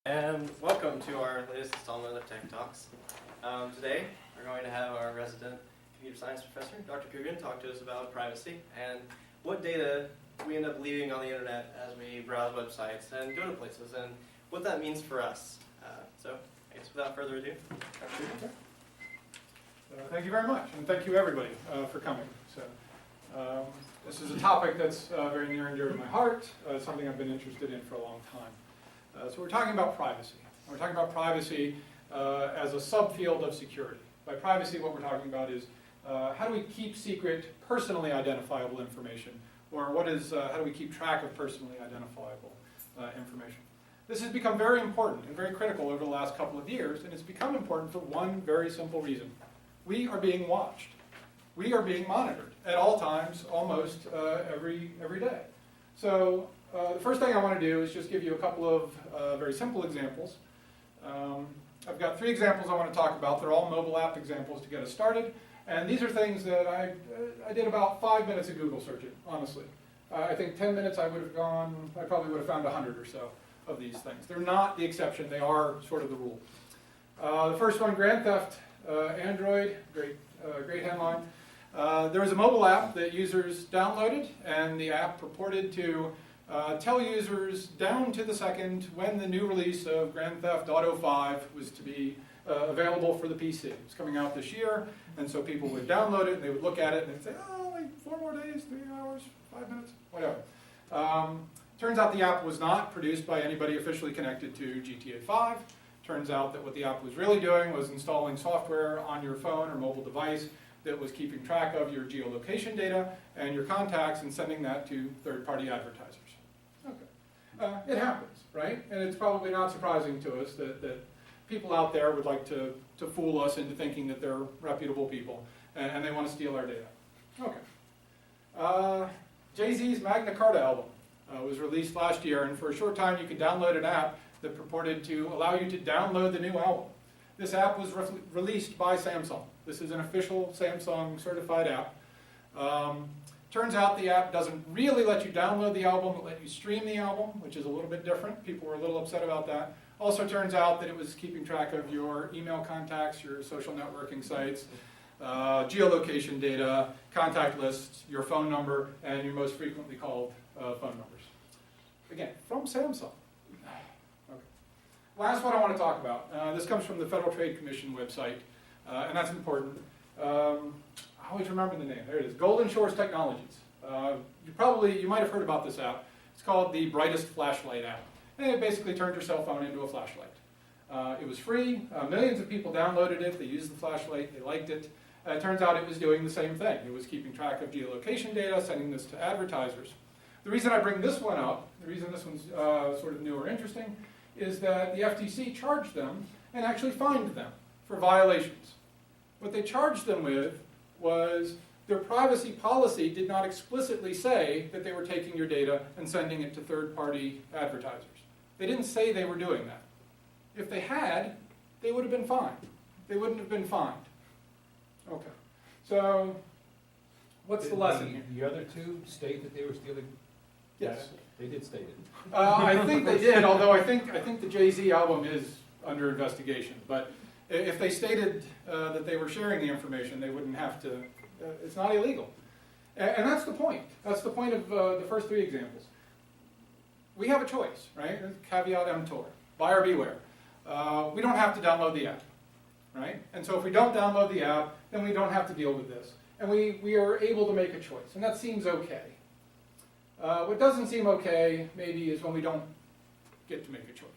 And welcome to our latest installment of Tech Talks. Today we're going to have our resident computer science professor, Dr. Coogan, talk to us about privacy and what data we end up leaving on the internet as we browse websites and go to places, and what that means for us. So I guess without further ado, Dr. Coogan. Thank you very much, and thank you everybody for coming. This is a topic that's very near and dear to my heart, something I've been interested in for a long time. So we're talking about privacy. We're talking about privacy as a subfield of security. By privacy, what we're talking about is how do we keep secret personally identifiable information, or how do we keep track of personally identifiable information. This has become very important and very critical over the last couple of years, and it's become important for one very simple reason. We are being watched. We are being monitored at all times, almost every day. So the first thing I want to do is just give you a couple of very simple examples. I've got 3 examples I want to talk about. They're all mobile app examples to get us started. And these are things that I did about 5 minutes of Google searching, honestly. I think 10 minutes I probably would have found 100 or so of these things. They're not the exception, they are sort of the rule. The first one, Grand Theft Android, great headline. There was a mobile app that users downloaded, and the app purported to tell users down to the second when the new release of Grand Theft Auto 5 was to be available for the PC. It's coming out this year, and so people would download it, and they would look at it, and they'd say, oh, like 4 more days, 3 hours, 5 minutes, whatever. Turns out the app was not produced by anybody officially connected to GTA 5. Turns out that what the app was really doing was installing software on your phone or mobile device that was keeping track of your geolocation data and your contacts and sending that to third-party advertisers. Okay. It happens, right? And it's probably not surprising to us that people out there would like to fool us into thinking that they're reputable people, and they want to steal our data. Okay. Jay-Z's Magna Carta album was released last year, and for a short time you could download an app that purported to allow you to download the new album. This app was released by Samsung. This is an official Samsung certified app. Turns out the app doesn't really let you download the album, it let you stream the album, which is a little bit different. People were a little upset about that. Also turns out that it was keeping track of your email contacts, your social networking sites, geolocation data, contact lists, your phone number, and your most frequently called phone numbers. Again, from Samsung. Okay. Last one I want to talk about. This comes from the Federal Trade Commission website, and that's important. I always remember the name. There it is. Golden Shores Technologies. You might have heard about this app. It's called the Brightest Flashlight app. And it basically turned your cell phone into a flashlight. It was free. Millions of people downloaded it. They used the flashlight. They liked it. It turns out it was doing the same thing. It was keeping track of geolocation data, sending this to advertisers. The reason I bring this one up, the reason this one's sort of new or interesting, is that the FTC charged them and actually fined them for violations. What they charged them with was their privacy policy did not explicitly say that they were taking your data and sending it to third-party advertisers. They didn't say they were doing that. If they had, they would have been fined. They wouldn't have been fined. Okay. So, what's the lesson here? The other 2 state that they were stealing? Yes. They did state it. I think they did, although I think the Jay-Z album is under investigation. But if they stated that they were sharing the information, they wouldn't have to. It's not illegal. And that's the point. That's the point of the first 3 examples. We have a choice, right? Caveat emptor. Buyer beware. We don't have to download the app, right? And so if we don't download the app, then we don't have to deal with this. And we are able to make a choice, and that seems okay. What doesn't seem okay, maybe, is when we don't get to make a choice.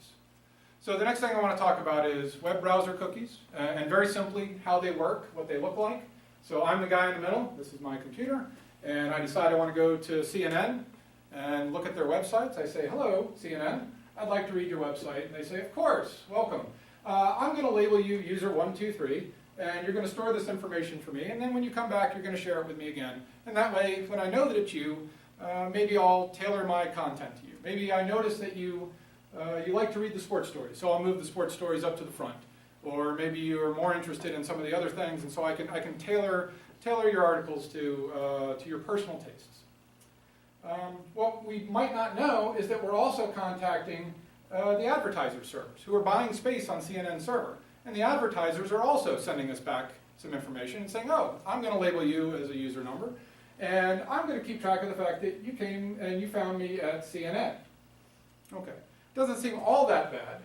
So the next thing I want to talk about is web browser cookies, and very simply, how they work, what they look like. So I'm the guy in the middle, this is my computer, and I decide I want to go to CNN and look at their websites. I say, hello, CNN, I'd like to read your website. And they say, of course, welcome. I'm going to label you user 123, and you're going to store this information for me, and then when you come back, you're going to share it with me again. And that way, when I know that it's you, maybe I'll tailor my content to you. Maybe I notice that you like to read the sports stories, so I'll move the sports stories up to the front. Or maybe you're more interested in some of the other things, and so I can tailor your articles to your personal tastes. What we might not know is that we're also contacting the advertiser servers who are buying space on CNN server. And the advertisers are also sending us back some information and saying, oh, I'm going to label you as a user number, and I'm going to keep track of the fact that you came and you found me at CNN. Okay. Doesn't seem all that bad.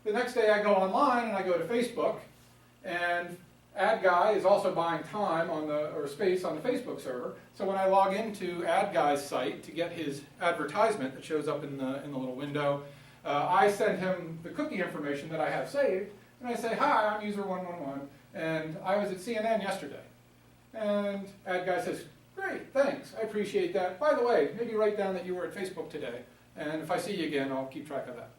The next day I go online and I go to Facebook, and ad guy is also buying time on or space on the Facebook server. So when I log into ad guy's site to get his advertisement that shows up in the little window, I send him the cookie information that I have saved, and I say, hi, I'm user 111, and I was at CNN yesterday. And ad guy says, great, thanks, I appreciate that. By the way, maybe write down that you were at Facebook today, and if I see you again, I'll keep track of that.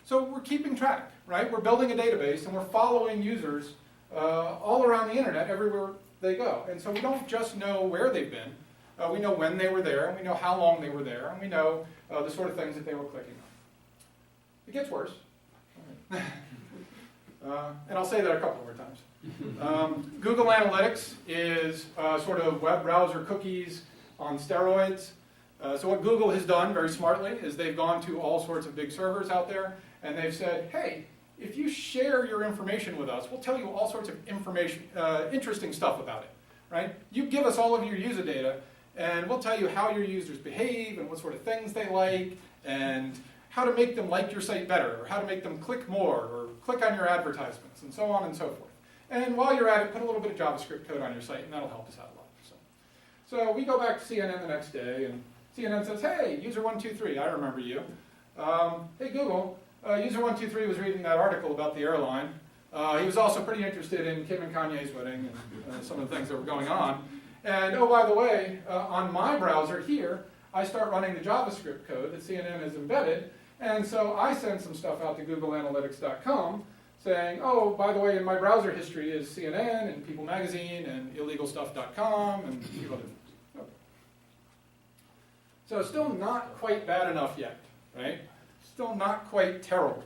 So we're keeping track, right? We're building a database, and we're following users all around the internet, everywhere they go. And so we don't just know where they've been. We know when they were there, and we know how long they were there, and we know the sort of things that they were clicking on. It gets worse. And I'll say that a couple more times. Google Analytics is sort of web browser cookies on steroids. So what Google has done very smartly is they've gone to all sorts of big servers out there, and they've said, hey, if you share your information with us, we'll tell you all sorts of interesting stuff about it, right? You give us all of your user data, and we'll tell you how your users behave and what sort of things they like, and how to make them like your site better, or how to make them click more, or click on your advertisements, and so on and so forth. And while you're at it, put a little bit of JavaScript code on your site, and that'll help us out a lot. So we go back to CNN the next day, and CNN says, hey, user123, I remember you. Hey, Google, user123 was reading that article about the airline. He was also pretty interested in Kim and Kanye's wedding and some of the things that were going on. And oh, by the way, on my browser here, I start running the JavaScript code that CNN has embedded. And so I send some stuff out to googleanalytics.com saying, oh, by the way, in my browser history is CNN and People Magazine and illegalstuff.com and a few other things. Okay. So still not quite bad enough yet, right? Still not quite terrible.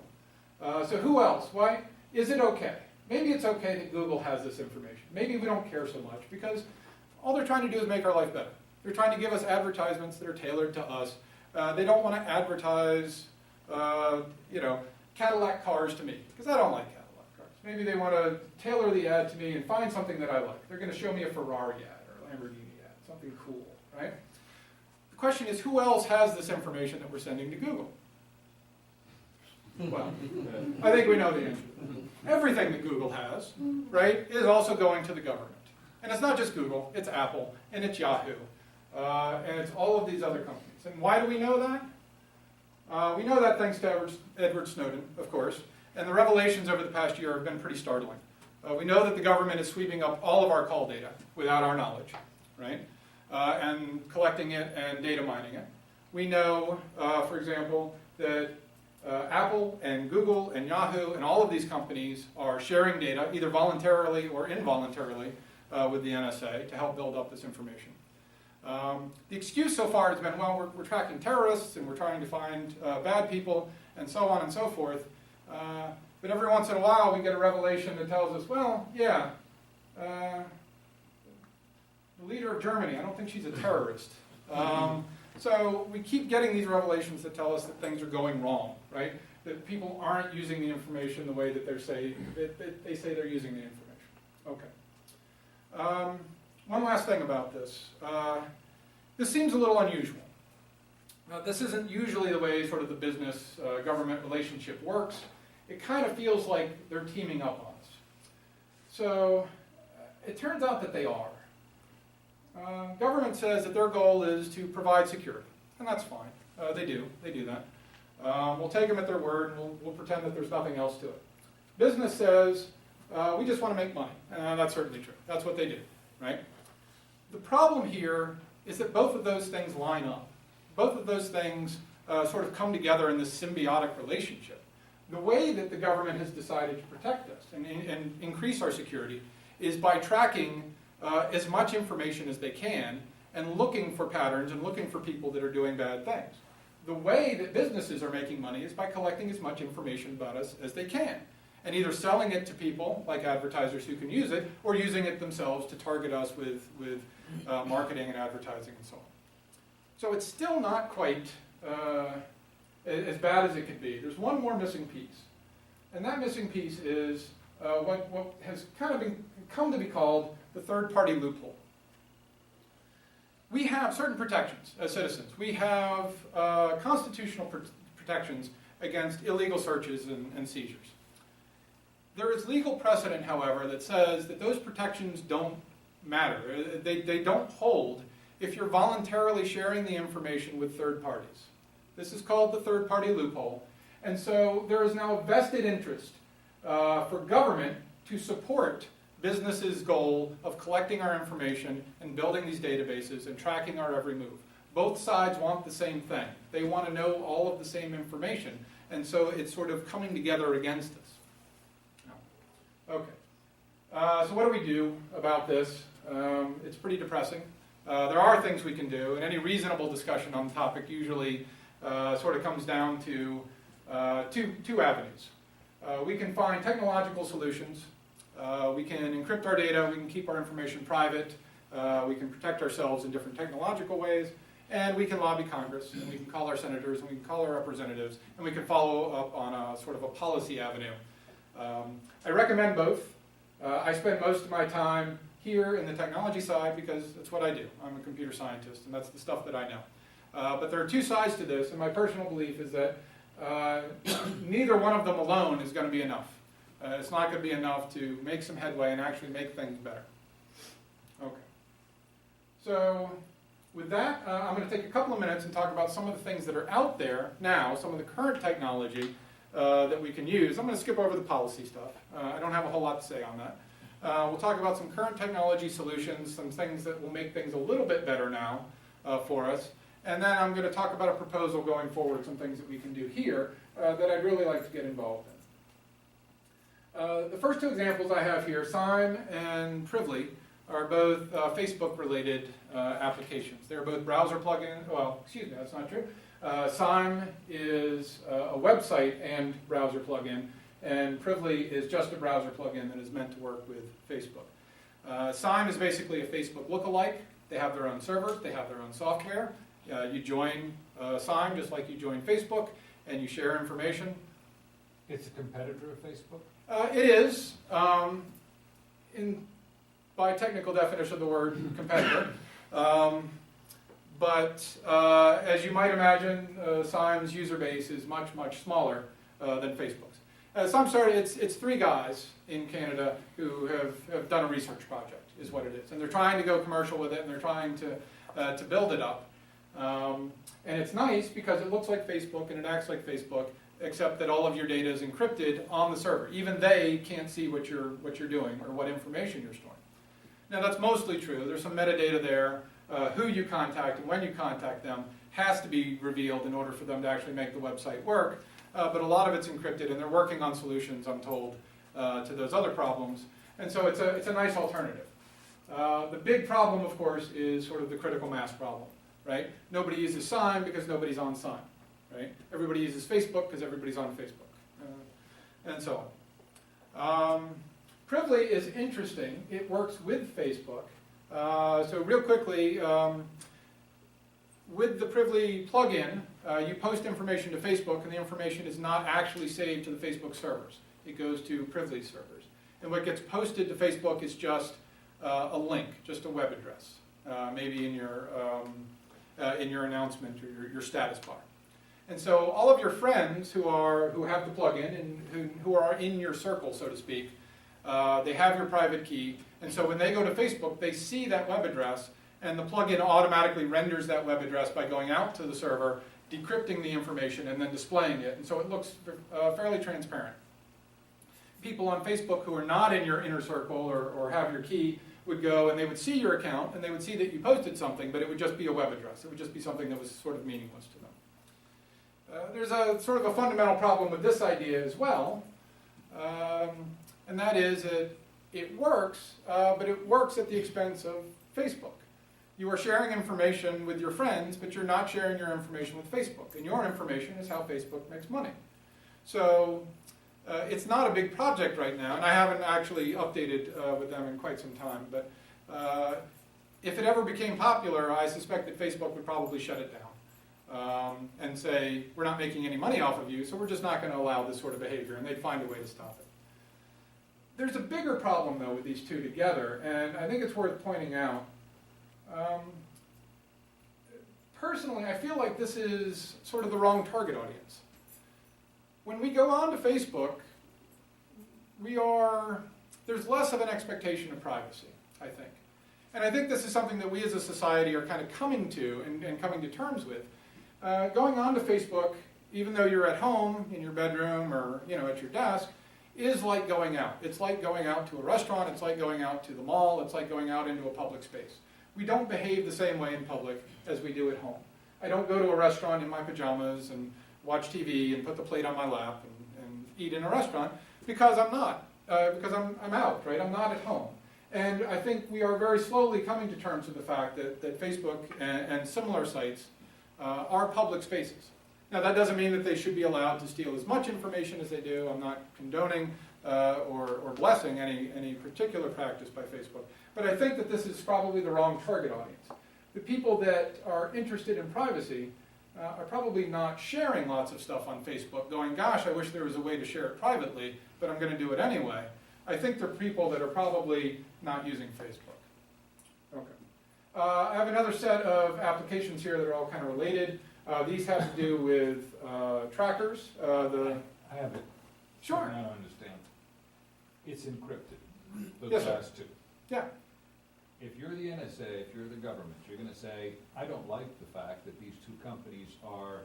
So who else? Why? Is it okay? Maybe it's okay that Google has this information. Maybe we don't care so much because all they're trying to do is make our life better. They're trying to give us advertisements that are tailored to us. They don't want to advertise Cadillac cars to me, because I don't like Cadillac cars. Maybe they want to tailor the ad to me and find something that I like. They're going to show me a Ferrari ad or a Lamborghini ad, something cool, right? The question is, who else has this information that we're sending to Google? Well, I think we know the answer. Everything that Google has, right, is also going to the government. And it's not just Google, it's Apple, and it's Yahoo, and it's all of these other companies. And why do we know that? We know that thanks to Edward Snowden, of course, and the revelations over the past year have been pretty startling. We know that the government is sweeping up all of our call data without our knowledge, right, and collecting it and data mining it. We know, for example, that Apple and Google and Yahoo and all of these companies are sharing data, either voluntarily or involuntarily, with the NSA to help build up this information. The excuse so far has been, well, we're tracking terrorists and we're trying to find bad people and so on and so forth. But every once in a while we get a revelation that tells us, well, yeah, the leader of Germany, I don't think she's a terrorist. So we keep getting these revelations that tell us that things are going wrong, right? That people aren't using the information the way that they say they're using the information. Okay. One last thing about this. This seems a little unusual. This isn't usually the way sort of the business-government relationship works. It kind of feels like they're teaming up on us. So it turns out that they are. Government says that their goal is to provide security, and that's fine. They do that. We'll take them at their word, and we'll pretend that there's nothing else to it. Business says, we just want to make money. That's certainly true. That's what they do, right? The problem here is that both of those things line up. Both of those things sort of come together in this symbiotic relationship. The way that the government has decided to protect us and increase our security is by tracking as much information as they can and looking for patterns and looking for people that are doing bad things. The way that businesses are making money is by collecting as much information about us as they can, and either selling it to people, like advertisers who can use it, or using it themselves to target us with marketing and advertising and so on. So it's still not quite as bad as it could be. There's one more missing piece. And that missing piece is what has kind of come to be called the third-party loophole. We have certain protections as citizens. We have constitutional protections against illegal searches and seizures. There is legal precedent, however, that says that those protections don't matter. They don't hold if you're voluntarily sharing the information with third parties. This is called the third-party loophole. And so there is now a vested interest for government to support businesses' goal of collecting our information and building these databases and tracking our every move. Both sides want the same thing. They want to know all of the same information. And so it's sort of coming together against us. Okay. So what do we do about this? It's pretty depressing. There are things we can do, and any reasonable discussion on the topic usually sort of comes down to two avenues. We can find technological solutions. We can encrypt our data. We can keep our information private. We can protect ourselves in different technological ways. And we can lobby Congress, and we can call our senators, and we can call our representatives, and we can follow up on a sort of a policy avenue. I recommend both. I spend most of my time here in the technology side because that's what I do. I'm a computer scientist, and that's the stuff that I know. But there are two sides to this, and my personal belief is that neither one of them alone is going to be enough. It's not going to be enough to make some headway and actually make things better. Okay. So with that, I'm going to take a couple of minutes and talk about some of the things that are out there now, some of the current technology that we can use. I'm going to skip over the policy stuff. I don't have a whole lot to say on that. We'll talk about some current technology solutions, some things that will make things a little bit better now for us. And then I'm going to talk about a proposal going forward, some things that we can do here that I'd really like to get involved in. The first two examples I have here, Sime and Privly, are both Facebook-related applications. They're both browser plugins. Well, excuse me, that's not true. Sime is a website and browser plugin, and Privly is just a browser plugin that is meant to work with Facebook. Sime is basically a Facebook lookalike. They have their own servers. They have their own software. You join Sime just like you join Facebook, and you share information. It's a competitor of Facebook? It is, by technical definition of the word, competitor. But as you might imagine, Sime's user base is much, much smaller than Facebook's. Sime started, it's three guys in Canada who have done a research project, is what it is. And they're trying to go commercial with it, and they're trying to build it up. And it's nice because it looks like Facebook and it acts like Facebook, except that all of your data is encrypted on the server. Even they can't see what you're doing or what information you're storing. Now that's mostly true. There's some metadata there. Who you contact and when you contact them has to be revealed in order for them to actually make the website work. But a lot of it's encrypted, and they're working on solutions, I'm told, to those other problems. And so it's a nice alternative. The big problem, of course, is sort of the critical mass problem, right? Nobody uses Sime because nobody's on Sime, right? Everybody uses Facebook because everybody's on Facebook, and so on. Privly is interesting. It works with Facebook. So real quickly, with the Privly plugin, you post information to Facebook, and the information is not actually saved to the Facebook servers. It goes to Privly servers. And what gets posted to Facebook is just a link, just a web address, maybe in your announcement or your status bar. And so all of your friends who have the plugin and who are in your circle, so to speak, they have your private key, and so when they go to Facebook, they see that web address, and the plugin automatically renders that web address by going out to the server, decrypting the information, and then displaying it, and so it looks fairly transparent. People on Facebook who are not in your inner circle or have your key would go and they would see your account, and they would see that you posted something, but it would just be a web address. It would just be something that was sort of meaningless to them. There's a sort of a fundamental problem with this idea as well. And that is that it works, but it works at the expense of Facebook. You are sharing information with your friends, but you're not sharing your information with Facebook. And your information is how Facebook makes money. So it's not a big project right now, and I haven't actually updated with them in quite some time. But if it ever became popular, I suspect that Facebook would probably shut it down. and say, we're not making any money off of you, so we're just not going to allow this sort of behavior, and they'd find a way to stop it. There's a bigger problem, though, with these two together, and I think it's worth pointing out. Personally, I feel like this is sort of the wrong target audience. When we go on to Facebook, there's less of an expectation of privacy, I think. And I think this is something that we as a society are kind of coming to and coming to terms with. Going on to Facebook, even though you're at home, in your bedroom, or at your desk, is like going out. It's like going out to a restaurant, it's like going out to the mall, it's like going out into a public space. We don't behave the same way in public as we do at home. I don't go to a restaurant in my pajamas and watch TV and put the plate on my lap and eat in a restaurant because I'm not. Because I'm out, right? I'm not at home. And I think we are very slowly coming to terms with the fact that Facebook and similar sites are public spaces. Now, that doesn't mean that they should be allowed to steal as much information as they do. I'm not condoning or blessing any particular practice by Facebook. But I think that this is probably the wrong target audience. The people that are interested in privacy are probably not sharing lots of stuff on Facebook, going, gosh, I wish there was a way to share it privately, but I'm going to do it anyway. I think they're people that are probably not using Facebook. Okay. I have another set of applications here that are all kind of related. These have to do with trackers. I have it. Sure. I don't understand. It's encrypted. Those Yes, sir. last two. Yeah. If you're the NSA, if you're the government, you're going to say, I don't like the fact that these two companies are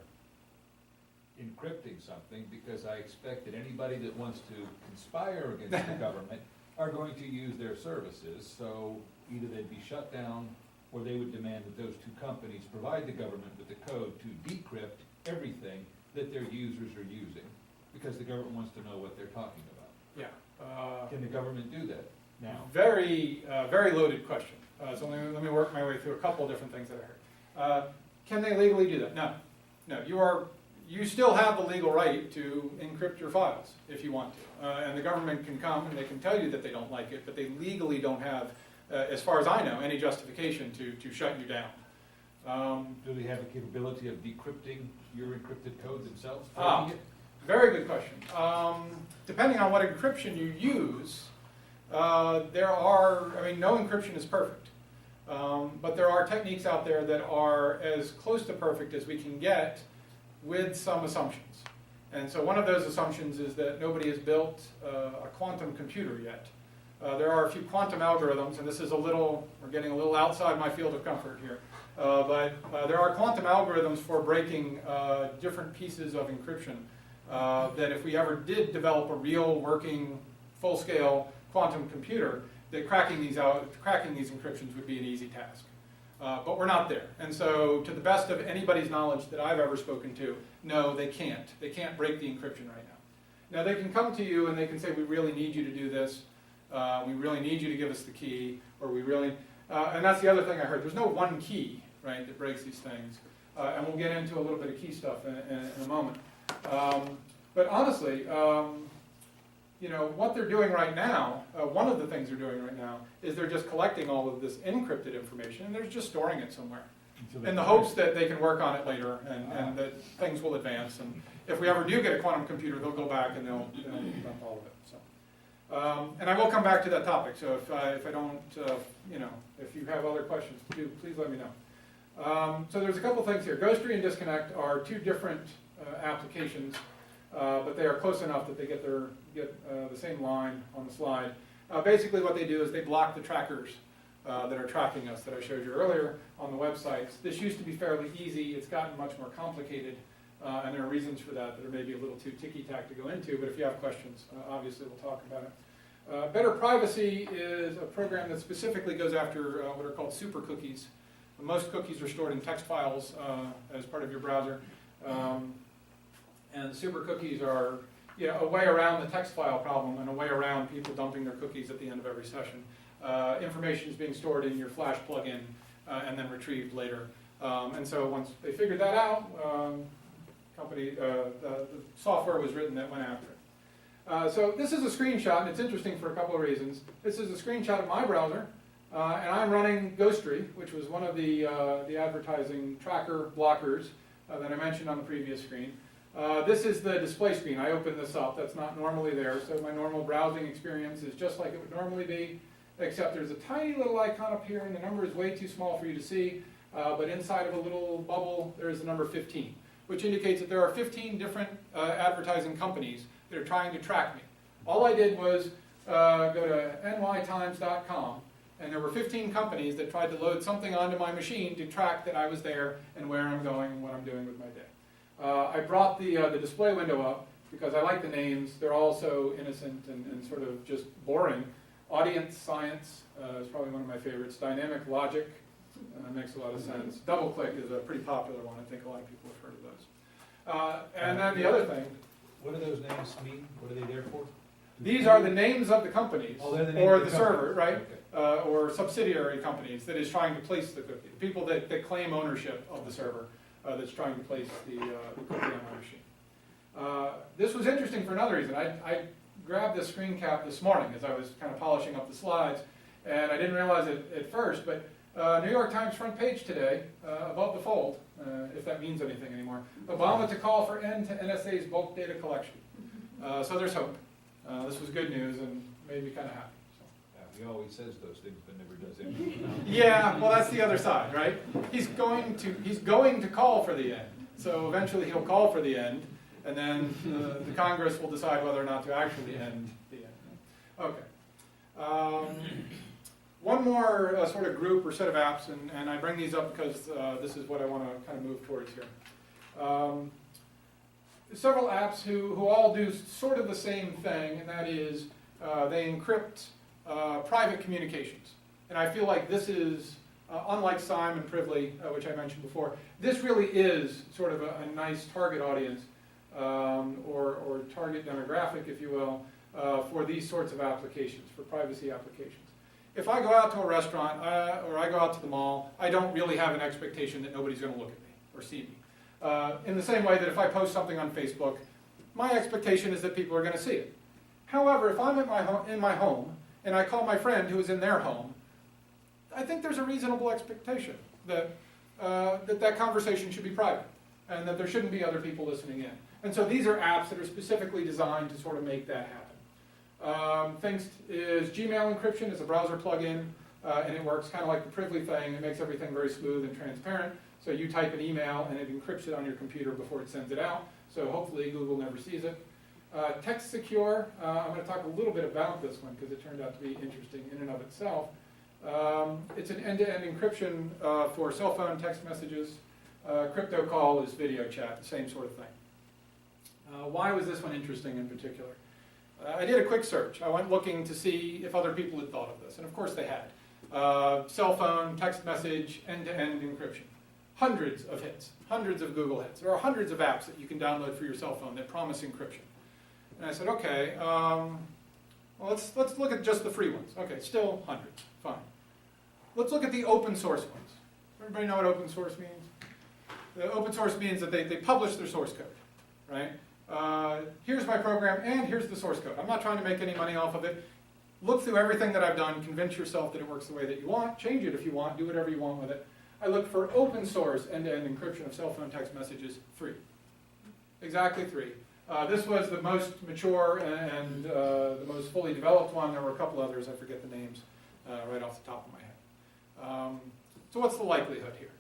encrypting something because I expect that anybody that wants to conspire against the government are going to use their services. So either they'd be shut down or they would demand that those two companies provide the government with the code to decrypt everything that their users are using because the government wants to know what they're talking about. Yeah. Can the government do that now? Very loaded question. So let me work my way through a couple of different things that I heard. Can they legally do that? No. You still have the legal right to encrypt your files if you want to. And the government can come and they can tell you that they don't like it, but they legally don't have, as far as I know, any justification to shut you down. Do they have the capability of decrypting your encrypted code themselves? Very good question. Depending on what encryption you use, no encryption is perfect. But there are techniques out there that are as close to perfect as we can get with some assumptions. And so one of those assumptions is that nobody has built a quantum computer yet. There are a few quantum algorithms, and this is we're getting a little outside my field of comfort here. But there are quantum algorithms for breaking different pieces of encryption that if we ever did develop a real working full-scale quantum computer, that cracking these encryptions would be an easy task. But we're not there. And so to the best of anybody's knowledge that I've ever spoken to, no, they can't. They can't break the encryption right now. Now they can come to you and they can say, we really need you to do this. We really need you to give us the key. Or we really, and that's the other thing I heard. There's no one key, right, that breaks these things. And we'll get into a little bit of key stuff in a moment. But honestly, what they're doing right now, one of the things they're doing right now, is they're just collecting all of this encrypted information and they're just storing it somewhere in the hopes that they can work on it later and that things will advance. And if we ever do get a quantum computer, they'll go back and they'll dump all of it. So, and I will come back to that topic. So if I don't, if you have other questions, please let me know. So there's a couple things here. Ghostry and disconnect are two different applications. But they are close enough that they get the same line on the slide. Basically what they do is they block the trackers that are tracking us that I showed you earlier on the websites. This used to be fairly easy. It's gotten much more complicated, and there are reasons for that are maybe a little too ticky-tack to go into, but if you have questions, obviously we'll talk about it. Better Privacy is a program that specifically goes after what are called super cookies. Most cookies are stored in text files as part of your browser. And super cookies are a way around the text file problem and a way around people dumping their cookies at the end of every session. Information is being stored in your Flash plugin and then retrieved later. And so once they figured that out, the software was written that went after it. So this is a screenshot, and it's interesting for a couple of reasons. This is a screenshot of my browser, and I'm running Ghostry, which was one of the advertising tracker blockers that I mentioned on the previous screen. This is the display screen. I opened this up. That's not normally there, so my normal browsing experience is just like it would normally be, except there's a tiny little icon up here, and the number is way too small for you to see, but inside of a little bubble, there is the number 15, which indicates that there are 15 different advertising companies that are trying to track me. All I did was go to nytimes.com, and there were 15 companies that tried to load something onto my machine to track that I was there and where I'm going and what I'm doing with my day. I brought the display window up because I like the names. They're all so innocent and sort of just boring. Audience Science is probably one of my favorites. Dynamic Logic makes a lot of sense. DoubleClick is a pretty popular one. I think a lot of people have heard of those. And then the other thing. What do those names mean? What are they there for? These are the names of the companies, they're the name or of the company. server, right? Okay. Or subsidiary companies that is trying to place the cookie. The people that claim ownership of the server that's trying to place the cookie on my machine. This was interesting for another reason. I grabbed this screen cap this morning as I was kind of polishing up the slides, and I didn't realize it at first, but New York Times front page today, above the fold, if that means anything anymore, Obama to call for end to NSA's bulk data collection. So there's hope. This was good news and made me kind of happy. So. Yeah, he always says those things but never does anything. Yeah, well that's the other side, right? He's going to call for the end. So eventually he'll call for the end, and then the Congress will decide whether or not to actually end the end. Okay. One more sort of group or set of apps, and I bring these up because this is what I want to kind of move towards here. Several apps who all do sort of the same thing, and that is they encrypt private communications. And I feel like this is, unlike Simon Privily, which I mentioned before, this really is sort of a nice target audience, or target demographic, if you will, for these sorts of applications, for privacy applications. If I go out to a restaurant or I go out to the mall, I don't really have an expectation that nobody's going to look at me or see me. In the same way that if I post something on Facebook, my expectation is that people are going to see it. However, if I'm in my home and I call my friend who is in their home, I think there's a reasonable expectation that that conversation should be private and that there shouldn't be other people listening in. And so these are apps that are specifically designed to sort of make that happen. Things is Gmail encryption is a browser plugin, and it works kind of like the Privily thing. It makes everything very smooth and transparent. So you type an email and it encrypts it on your computer before it sends it out. So hopefully Google never sees it. Text Secure, I'm going to talk a little bit about this one because it turned out to be interesting in and of itself. It's an end-to-end encryption for cell phone text messages. Crypto call is video chat, the same sort of thing. Why was this one interesting in particular? I did a quick search. I went looking to see if other people had thought of this, and of course they had. Cell phone, text message, end-to-end encryption. Hundreds of hits, hundreds of Google hits. There are hundreds of apps that you can download for your cell phone that promise encryption. And I said, okay, well, let's look at just the free ones. Okay, still hundreds, fine. Let's look at the open source ones. Everybody know what open source means? The open source means that they publish their source code, right? Here's my program and here's the source code. I'm not trying to make any money off of it. Look through everything that I've done, convince yourself that it works the way that you want, change it if you want, do whatever you want with it. I look for open source end-to-end encryption of cell phone text messages, 3. Exactly 3. This was the most mature and the most fully developed one. There were a couple others, I forget the names right off the top of my head. So what's the likelihood here?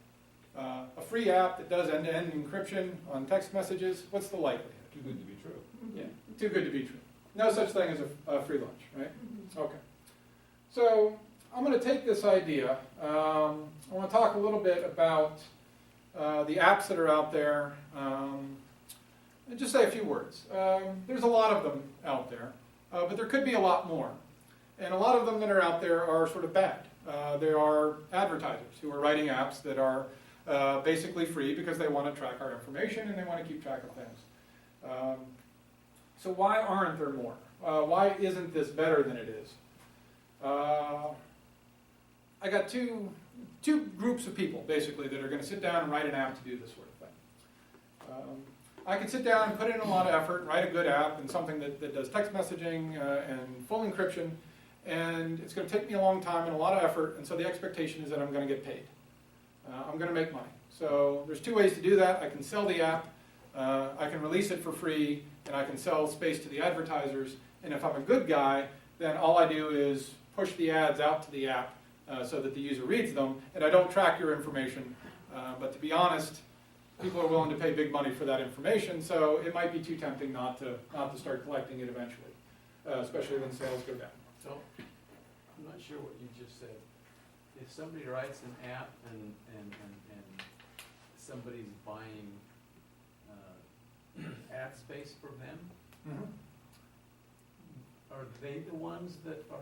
A free app that does end-to-end encryption on text messages, what's the likelihood? Too good to be true. Yeah, too good to be true. No such thing as a free lunch, right? Okay. So I'm going to take this idea. I want to talk a little bit about the apps that are out there, and just say a few words. There's a lot of them out there, but there could be a lot more. And a lot of them that are out there are sort of bad. There are advertisers who are writing apps that are basically free because they want to track our information and they want to keep track of things. So why aren't there more? Why isn't this better than it is? I got two groups of people, basically, that are going to sit down and write an app to do this sort of thing. I could sit down and put in a lot of effort, write a good app, and something that does text messaging and full encryption, and it's going to take me a long time and a lot of effort, and so the expectation is that I'm going to get paid. I'm going to make money. So there's two ways to do that. I can sell the app, I can release it for free, and I can sell space to the advertisers. And if I'm a good guy, then all I do is push the ads out to the app so that the user reads them, and I don't track your information. But to be honest, people are willing to pay big money for that information, so it might be too tempting not to start collecting it eventually, especially when sales go down. So, I'm not sure what you just said. If somebody writes an app and somebody's buying ad space for them, Mm-hmm. are they the ones that are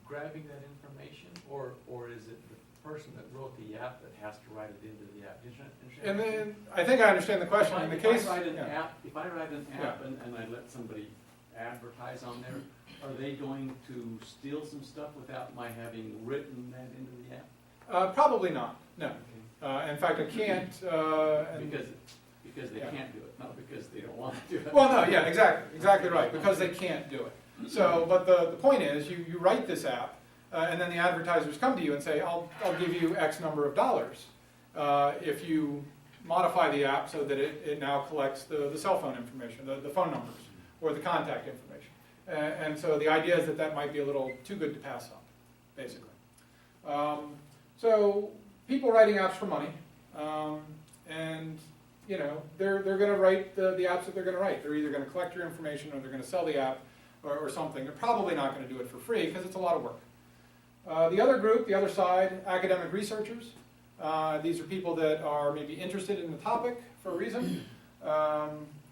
grabbing that information, or is it the person that wrote the app that has to write it into the app? Did you understand? And then, I think I understand the question. In the case, if I write an yeah. app, and I let somebody advertise on there, are they going to steal some stuff without my having written that into the app? Probably not, no. Okay. In fact, I can't. Because they Yeah. can't do it, not because they don't want to do it. Well, no, yeah, exactly right, because they can't do it. So, but the point is, you write this app, and then the advertisers come to you and say, I'll give you X number of dollars if you modify the app so that it now collects the cell phone information, the phone numbers, or the contact information. And so the idea is that might be a little too good to pass up, basically. So people writing apps for money, and you know, they're going to write the apps that they're going to write. They're either going to collect your information or they're going to sell the app or something. They're probably not going to do it for free because it's a lot of work. The other group, the other side, academic researchers. These are people that are maybe interested in the topic for a reason,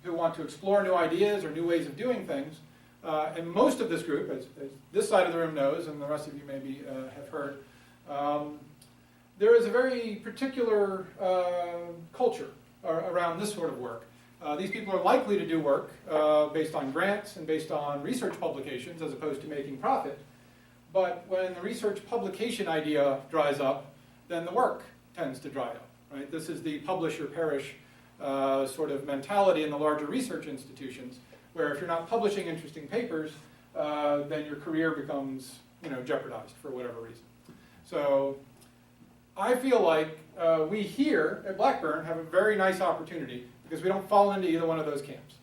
who want to explore new ideas or new ways of doing things. And most of this group, as this side of the room knows, and the rest of you maybe have heard, there is a very particular culture around this sort of work. These people are likely to do work based on grants and based on research publications as opposed to making profit. But when the research publication idea dries up, then the work tends to dry up. Right? This is the publish or perish sort of mentality in the larger research institutions, where if you're not publishing interesting papers, then your career becomes jeopardized for whatever reason. So I feel like we here at Blackburn have a very nice opportunity because we don't fall into either one of those camps.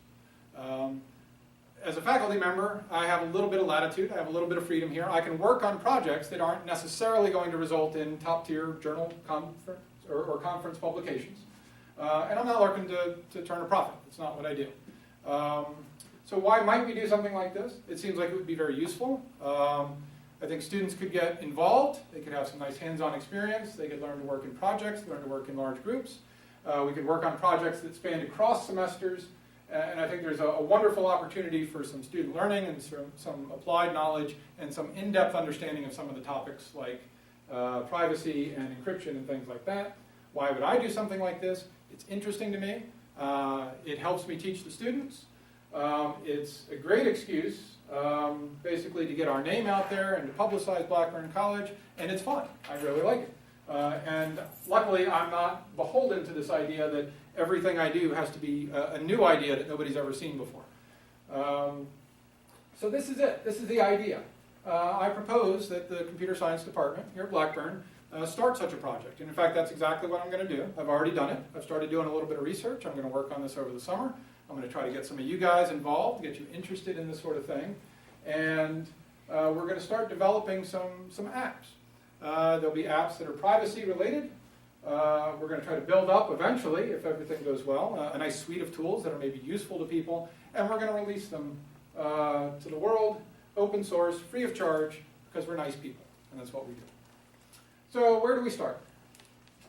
As a faculty member, I have a little bit of latitude, I have a little bit of freedom here. I can work on projects that aren't necessarily going to result in top-tier journal conference or conference publications. And I'm not looking to turn a profit. That's not what I do. So why might we do something like this? It seems like it would be very useful. I think students could get involved. They could have some nice hands-on experience. They could learn to work in projects, learn to work in large groups. We could work on projects that span across semesters. And I think there's a wonderful opportunity for some student learning and some applied knowledge and some in-depth understanding of some of the topics like privacy and encryption and things like that. Why would I do something like this? It's interesting to me. It helps me teach the students. It's a great excuse, basically, to get our name out there and to publicize Blackburn College, and it's fun. I really like it. And luckily, I'm not beholden to this idea that everything I do has to be a new idea that nobody's ever seen before. So this is it. This is the idea. I propose that the computer science department here at Blackburn start such a project. And in fact, that's exactly what I'm going to do. I've already done it. I've started doing a little bit of research. I'm going to work on this over the summer. I'm going to try to get some of you guys involved, get you interested in this sort of thing. And we're going to start developing some apps. There'll be apps that are privacy related. We're going to try to build up eventually, if everything goes well, a nice suite of tools that are maybe useful to people. And we're going to release them to the world, open source, free of charge, because we're nice people. And that's what we do. So where do we start?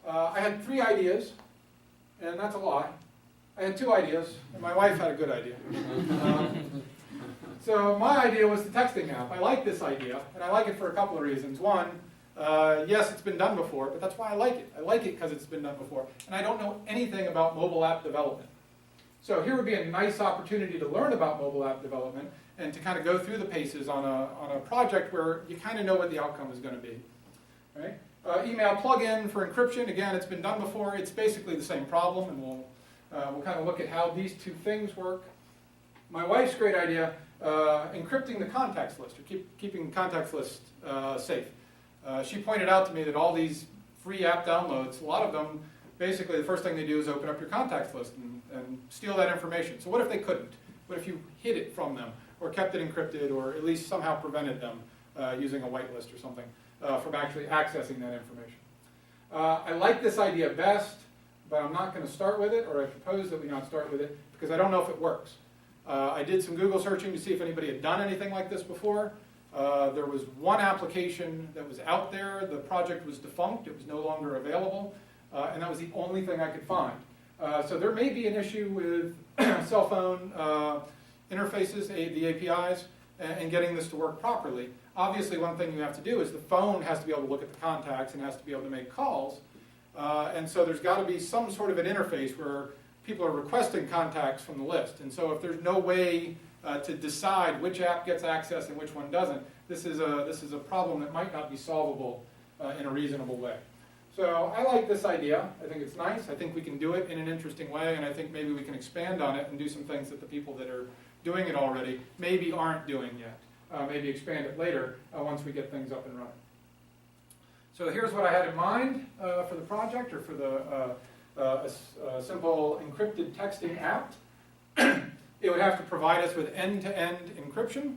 I had 3 ideas, and that's a lie. I had 2 ideas, and my wife had a good idea. So my idea was the texting app. I like this idea, and I like it for a couple of reasons. One, yes, it's been done before, but that's why I like it. I like it because it's been done before, and I don't know anything about mobile app development. So here would be a nice opportunity to learn about mobile app development and to kind of go through the paces on a project where you kind of know what the outcome is going to be. Right? Email plugin for encryption. Again, it's been done before. It's basically the same problem, and we'll kind of look at how these 2 things work. My wife's great idea, encrypting the contacts list, or keeping contacts list safe. She pointed out to me that all these free app downloads, a lot of them basically the first thing they do is open up your contacts list and steal that information. So what if they couldn't? What if you hid it from them, or kept it encrypted, or at least somehow prevented them using a whitelist or something from actually accessing that information? I like this idea best, but I'm not going to start with it, or I propose that we not start with it, because I don't know if it works. I did some Google searching to see if anybody had done anything like this before. There was one application that was out there. The project was defunct. It was no longer available, and that was the only thing I could find. So there may be an issue with cell phone interfaces, the APIs, and getting this to work properly. Obviously, one thing you have to do is the phone has to be able to look at the contacts and has to be able to make calls. And so there's got to be some sort of an interface where people are requesting contacts from the list. And so if there's no way to decide which app gets access and which one doesn't, this is a problem that might not be solvable in a reasonable way. So I like this idea. I think it's nice. I think we can do it in an interesting way, and I think maybe we can expand on it and do some things that the people that are doing it already maybe aren't doing yet. Maybe expand it later once we get things up and running. So here's what I had in mind for the project, or for the simple encrypted texting app. It would have to provide us with end-to-end encryption.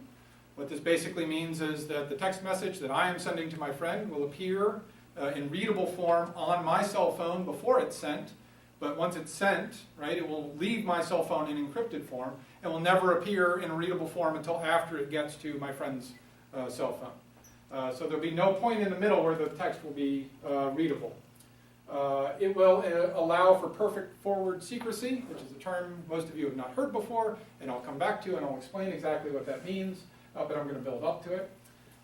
What this basically means is that the text message that I am sending to my friend will appear in readable form on my cell phone before it's sent, but once it's sent, right, it will leave my cell phone in encrypted form and will never appear in a readable form until after it gets to my friend's cell phone. So there'll be no point in the middle where the text will be readable. It will allow for perfect forward secrecy, which is a term most of you have not heard before, and I'll come back to and I'll explain exactly what that means, but I'm going to build up to it.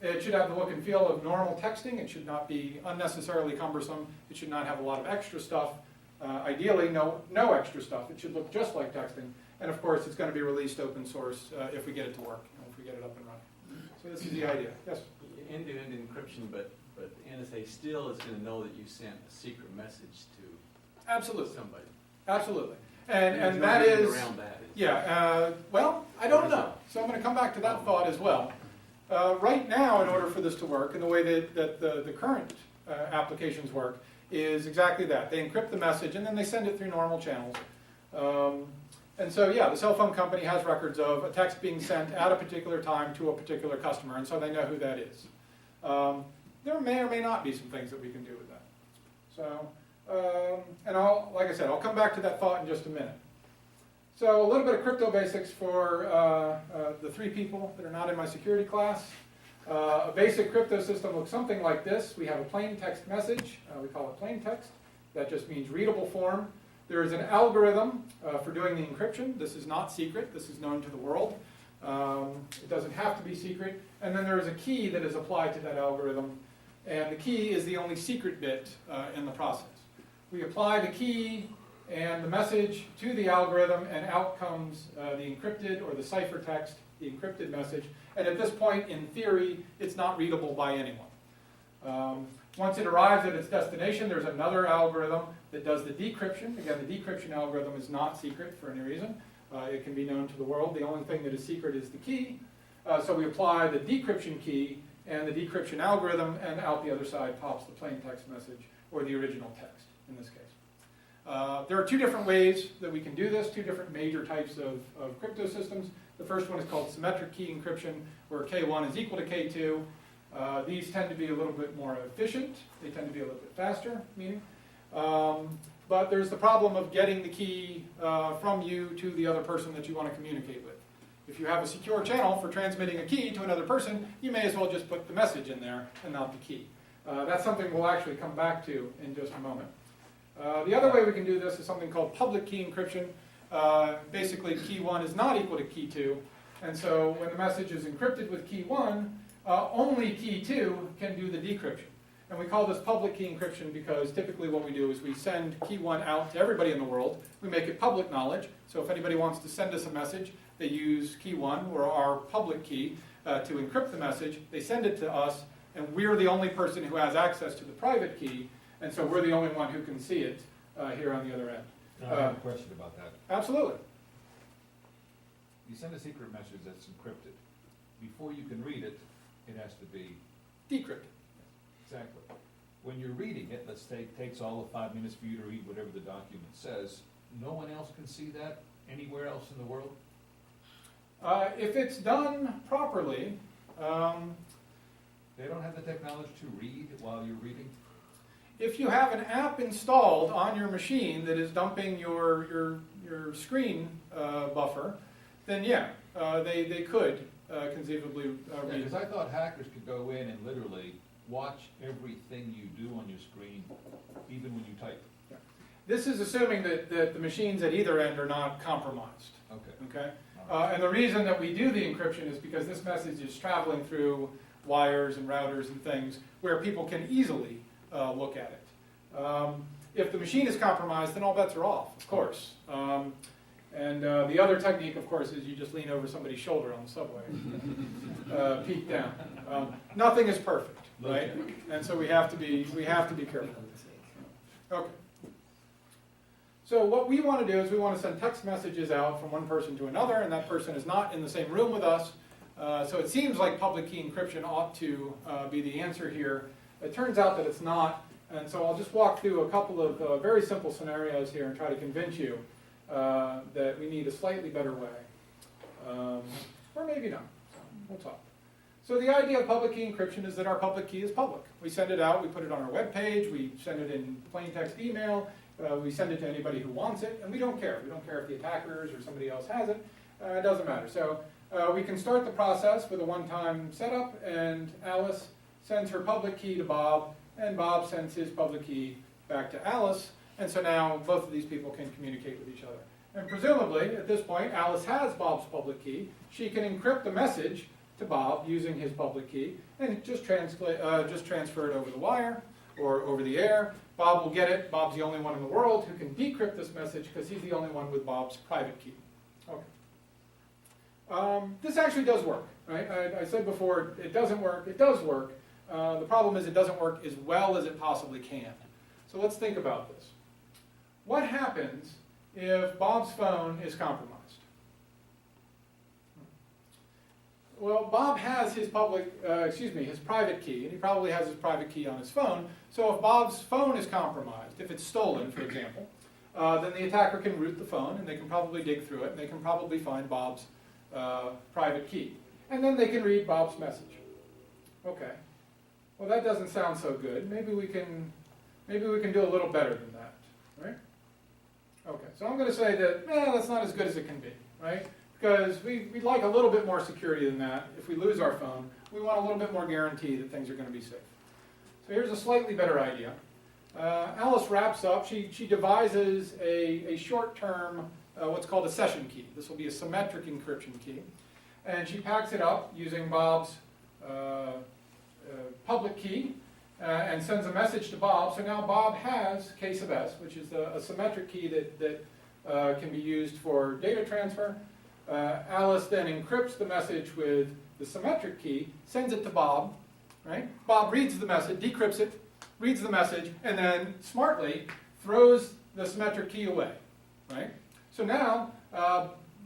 It should have the look and feel of normal texting. It should not be unnecessarily cumbersome. It should not have a lot of extra stuff. Ideally, no extra stuff. It should look just like texting. And of course, it's going to be released open source if we get it to work, if we get it up and running. So this is the idea. Yes? End-to-end encryption, but the NSA still is going to know that you sent a secret message to Absolutely. somebody. Absolutely. There's And no that getting is, around that. well, I don't know. So I'm going to come back to that thought as well. Right now, in order for this to work, and the way that the current applications work, is exactly that. They encrypt the message, and then they send it through normal channels. And so, yeah, the cell phone company has records of a text being sent at a particular time to a particular customer, and so they know who that is. There may or may not be some things that we can do with that. So, and like I said, I'll come back to that thought in just a minute. So a little bit of crypto basics for the three people that are not in my security class. A basic crypto system looks something like this. We have a plain text message. We call it plain text. That just means readable form. There is an algorithm for doing the encryption. This is not secret. This is known to the world. It doesn't have to be secret. And then there is a key that is applied to that algorithm. And the key is the only secret bit in the process. We apply the key and the message to the algorithm, and out comes the encrypted or the ciphertext, the encrypted message. And at this point, in theory, it's not readable by anyone. Once it arrives at its destination, there's another algorithm that does the decryption. Again, the decryption algorithm is not secret for any reason. It can be known to the world. The only thing that is secret is the key. So we apply the decryption key and the decryption algorithm, and out the other side pops the plain text message, or the original text in this case. There are two different ways that we can do this, two different major types of crypto systems. The first one is called symmetric key encryption, where K1 is equal to K2. These tend to be a little bit more efficient. They tend to be a little bit faster, but there's the problem of getting the key from you to the other person that you want to communicate with. If you have a secure channel for transmitting a key to another person, you may as well just put the message in there and not the key. That's something we'll actually come back to in just a moment. The other way we can do this is something called public key encryption. Basically, key 1 is not equal to key 2, and so when the message is encrypted with key 1, only key 2 can do the decryption. And we call this public key encryption because typically what we do is we send key 1 out to everybody in the world. We make it public knowledge, so if anybody wants to send us a message, they use key 1, or our public key, to encrypt the message. They send it to us, and we're the only person who has access to the private key, and so we're the only one who can see it here on the other end. I have a question about that. Absolutely. You send a secret message that's encrypted. Before you can read it, it has to be Decrypted. exactly. when you're reading it, let's say it takes all of 5 minutes for you to read whatever the document says, no one else can see that anywhere else in the world? If it's done properly, They don't have the technology to read while you're reading? if you have an app installed on your machine that is dumping your screen buffer, then yeah, they could conceivably read. Because I thought hackers could go in and literally watch everything you do on your screen, even when you type. This is assuming that the machines at either end are not compromised. Okay. Okay? And the reason that we do the encryption is because this message is traveling through wires and routers and things where people can easily look at it. If the machine is compromised, then all bets are off, of course. And the other technique, of course, is you just lean over somebody's shoulder on the subway, peek down. Nothing is perfect, right? And so we have to be careful. Okay. So what we want to do is we want to send text messages out from one person to another, and that person is not in the same room with us. So it seems like public key encryption ought to be the answer here. It turns out that it's not, and so I'll just walk through a couple of very simple scenarios here and try to convince you that we need a slightly better way. Or maybe not. So we'll talk. So the idea of public key encryption is that our public key is public. We send it out, we put it on our web page, we send it in plain text email, we send it to anybody who wants it, and we don't care. We don't care if the attackers or somebody else has it. It doesn't matter. So we can start the process with a one-time setup, and Alice sends her public key to Bob, and Bob sends his public key back to Alice, and so now both of these people can communicate with each other. And presumably, at this point, Alice has Bob's public key. She can encrypt the message to Bob using his public key, and just transfer it over the wire or over the air. Bob will get it. Bob's the only one in the world who can decrypt this message because he's the only one with Bob's private key. Okay. This actually does work, right? I said before it doesn't work. It does work. The problem is it doesn't work as well as it possibly can. So let's think about this. What happens if Bob's phone is compromised? Well, Bob has his his private key, and he probably has his private key on his phone. So if Bob's phone is compromised, if it's stolen, for example, then the attacker can root the phone, and they can probably dig through it, and they can probably find Bob's private key. And then they can read Bob's message. Okay. Well, that doesn't sound so good. Maybe we can do a little better than that, right? Okay. So I'm going to say that that's not as good as it can be, right? Because we'd like a little bit more security than that. If we lose our phone, we want a little bit more guarantee that things are going to be safe. So here's a slightly better idea. Alice wraps up. She devises a short-term, what's called a session key. This will be a symmetric encryption key. And she packs it up using Bob's public key and sends a message to Bob. So now Bob has case of S, which is a symmetric key that can be used for data transfer. Alice then encrypts the message with the symmetric key, sends it to Bob, right? Bob reads the message, decrypts it, reads the message, and then smartly throws the symmetric key away, right? So now,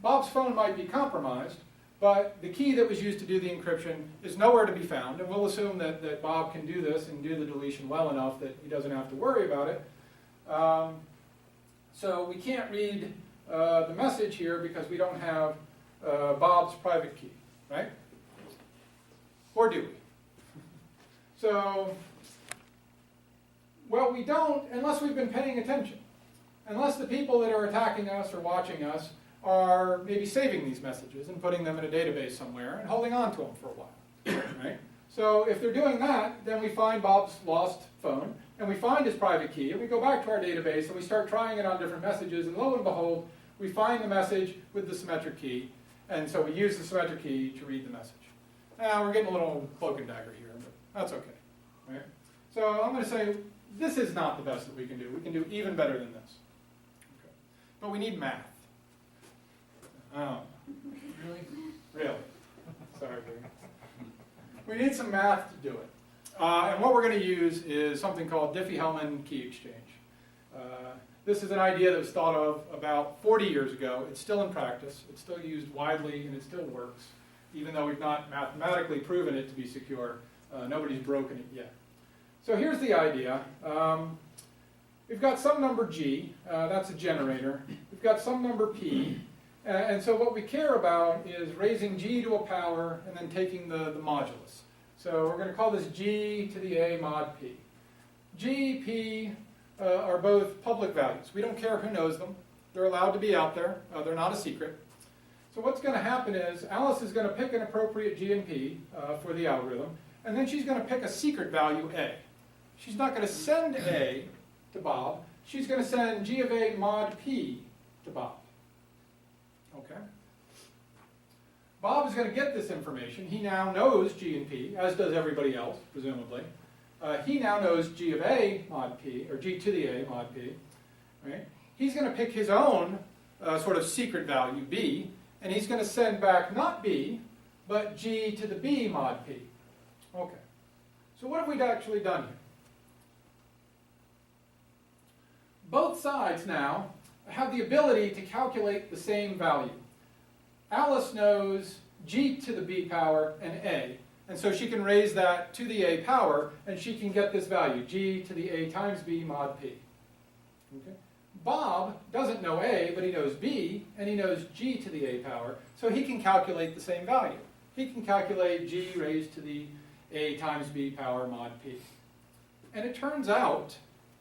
Bob's phone might be compromised, but the key that was used to do the encryption is nowhere to be found, and we'll assume that Bob can do this and do the deletion well enough that he doesn't have to worry about it. So we can't read the message here because we don't have Bob's private key, right? Or do we? So, well, we don't unless we've been paying attention. Unless the people that are attacking us or watching us are maybe saving these messages and putting them in a database somewhere and holding on to them for a while, right? So if they're doing that, then we find Bob's lost phone, and we find his private key, and we go back to our database, and we start trying it on different messages, and lo and behold, we find the message with the symmetric key, and so we use the symmetric key to read the message. Now, we're getting a little cloak and dagger here, but that's okay, right? So I'm going to say this is not the best that we can do. We can do even better than this. Okay. But we need math. Oh. Really? Really? Sorry, Barry. We need some math to do it. And what we're going to use is something called Diffie-Hellman key exchange. This is an idea that was thought of about 40 years ago. It's still in practice. It's still used widely, and it still works. Even though we've not mathematically proven it to be secure, nobody's broken it yet. So here's the idea. We've got some number g, that's a generator. We've got some number p, and so what we care about is raising g to a power and then taking the modulus. So we're going to call this g to the a mod p. G, p are both public values. We don't care who knows them. They're allowed to be out there. They're not a secret. So what's going to happen is Alice is going to pick an appropriate g and p for the algorithm, and then she's going to pick a secret value a. She's not going to send a to Bob. She's going to send g of a mod p to Bob. Okay? Bob is going to get this information. He now knows g and p, as does everybody else, presumably. He now knows g of a mod p, or g to the a mod p. Right? He's going to pick his own sort of secret value, b, and he's going to send back not b, but g to the b mod p. Okay. So what have we actually done here? Both sides now have the ability to calculate the same value. Alice knows g to the b power and a, and so she can raise that to the a power, and she can get this value, g to the a times b mod p. Okay? Bob doesn't know a, but he knows b, and he knows g to the a power, so he can calculate the same value. He can calculate g raised to the a times b power mod p. And it turns out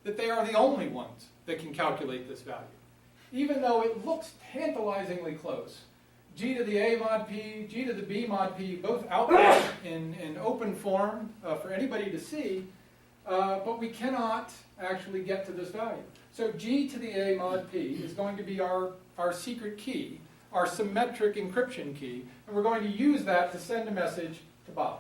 that they are the only ones that can calculate this value. Even though it looks tantalizingly close, g to the a mod p, g to the b mod p, both out there in open form for anybody to see, but we cannot actually get to this value. So g to the a mod p is going to be our secret key, our symmetric encryption key, and we're going to use that to send a message to Bob.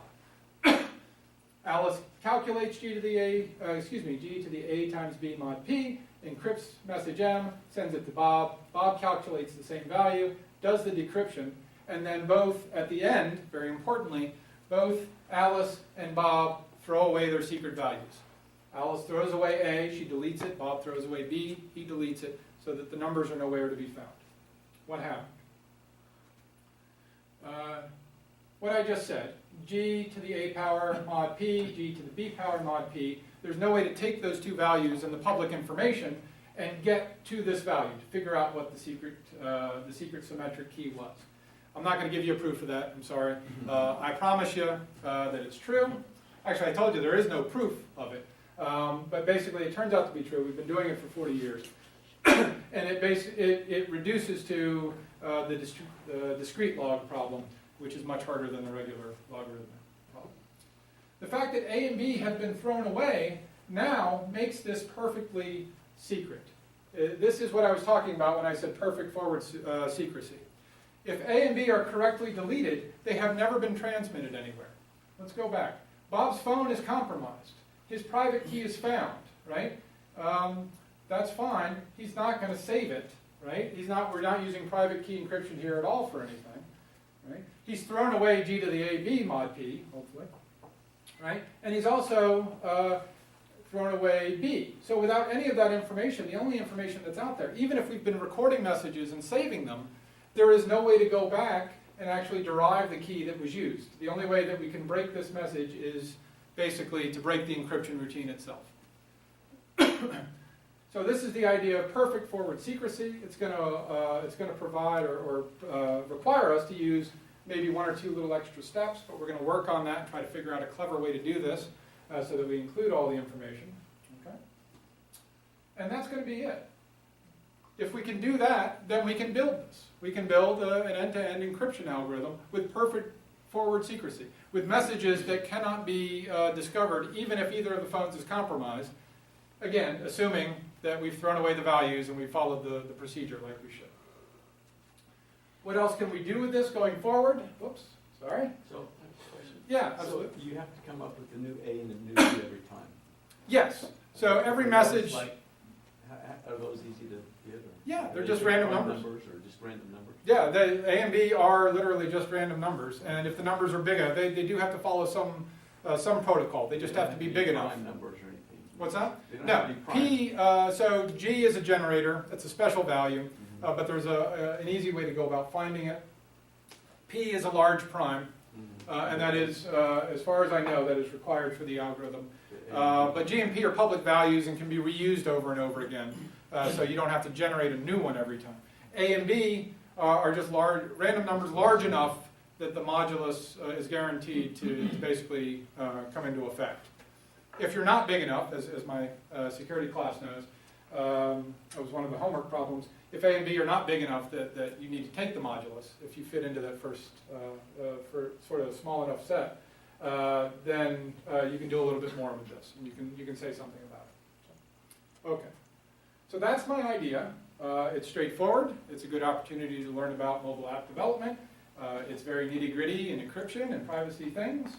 Alice calculates g to the a times b mod p, encrypts message m, sends it to Bob. Bob calculates the same value, does the decryption, and then both, at the end, very importantly, both Alice and Bob throw away their secret values. Alice throws away a, she deletes it. Bob throws away b, he deletes it, so that the numbers are nowhere to be found. What happened? What I just said, g to the a power mod p, g to the b power mod p, there's no way to take those two values in the public information and get to this value, to figure out what the secret symmetric key was. I'm not going to give you a proof of that, I'm sorry. I promise you that it's true. Actually, I told you there is no proof of it. But basically, it turns out to be true. We've been doing it for 40 years. And it reduces to the discrete log problem, which is much harder than the regular logarithmic problem. The fact that a and b have been thrown away now makes this perfectly secret. This is what I was talking about when I said perfect forward secrecy. If a and b are correctly deleted, they have never been transmitted anywhere. Let's go back. Bob's phone is compromised. His private key is found, right? That's fine. He's not going to save it, right? We're not using private key encryption here at all for anything, right? He's thrown away g to the a b mod p, hopefully, right? And he's also thrown away b. So without any of that information, the only information that's out there, even if we've been recording messages and saving them, there is no way to go back and actually derive the key that was used. The only way that we can break this message is basically to break the encryption routine itself. So this is the idea of perfect forward secrecy. It's going to provide or require us to use maybe one or two little extra steps, but we're going to work on that and try to figure out a clever way to do this so that we include all the information. Okay? And that's going to be it. If we can do that, then we can build this. We can build an end-to-end encryption algorithm with perfect forward secrecy, with messages that cannot be discovered even if either of the phones is compromised. Again, assuming that we've thrown away the values and we followed the procedure like we should. What else can we do with this going forward? Whoops, sorry. So, I have a question. Yeah, absolutely. So you have to come up with a new A and a new B every time. Yes. So every Are those message. Are those easy to get? Yeah, they're Are just they random prime numbers. Or just random numbers? Yeah, the A and B are literally just random numbers, and if the numbers are big enough, they do have to follow some protocol. They just have to be big enough. Prime numbers or anything. What's that? They don't No, have to be prime. P. So G is a generator. It's a special value, but there's an easy way to go about finding it. P is a large prime. And that is, as far as I know, that is required for the algorithm. But GMP are public values and can be reused over and over again, so you don't have to generate a new one every time. A and B are just random numbers large enough that the modulus is guaranteed to basically come into effect. If you're not big enough, as my security class knows, it was one of the homework problems, if A and B are not big enough that you need to take the modulus, if you fit into that first for sort of a small enough set, then you can do a little bit more with this, and you can say something about it. So, okay, so that's my idea. It's straightforward. It's a good opportunity to learn about mobile app development. It's very nitty-gritty in encryption and privacy things,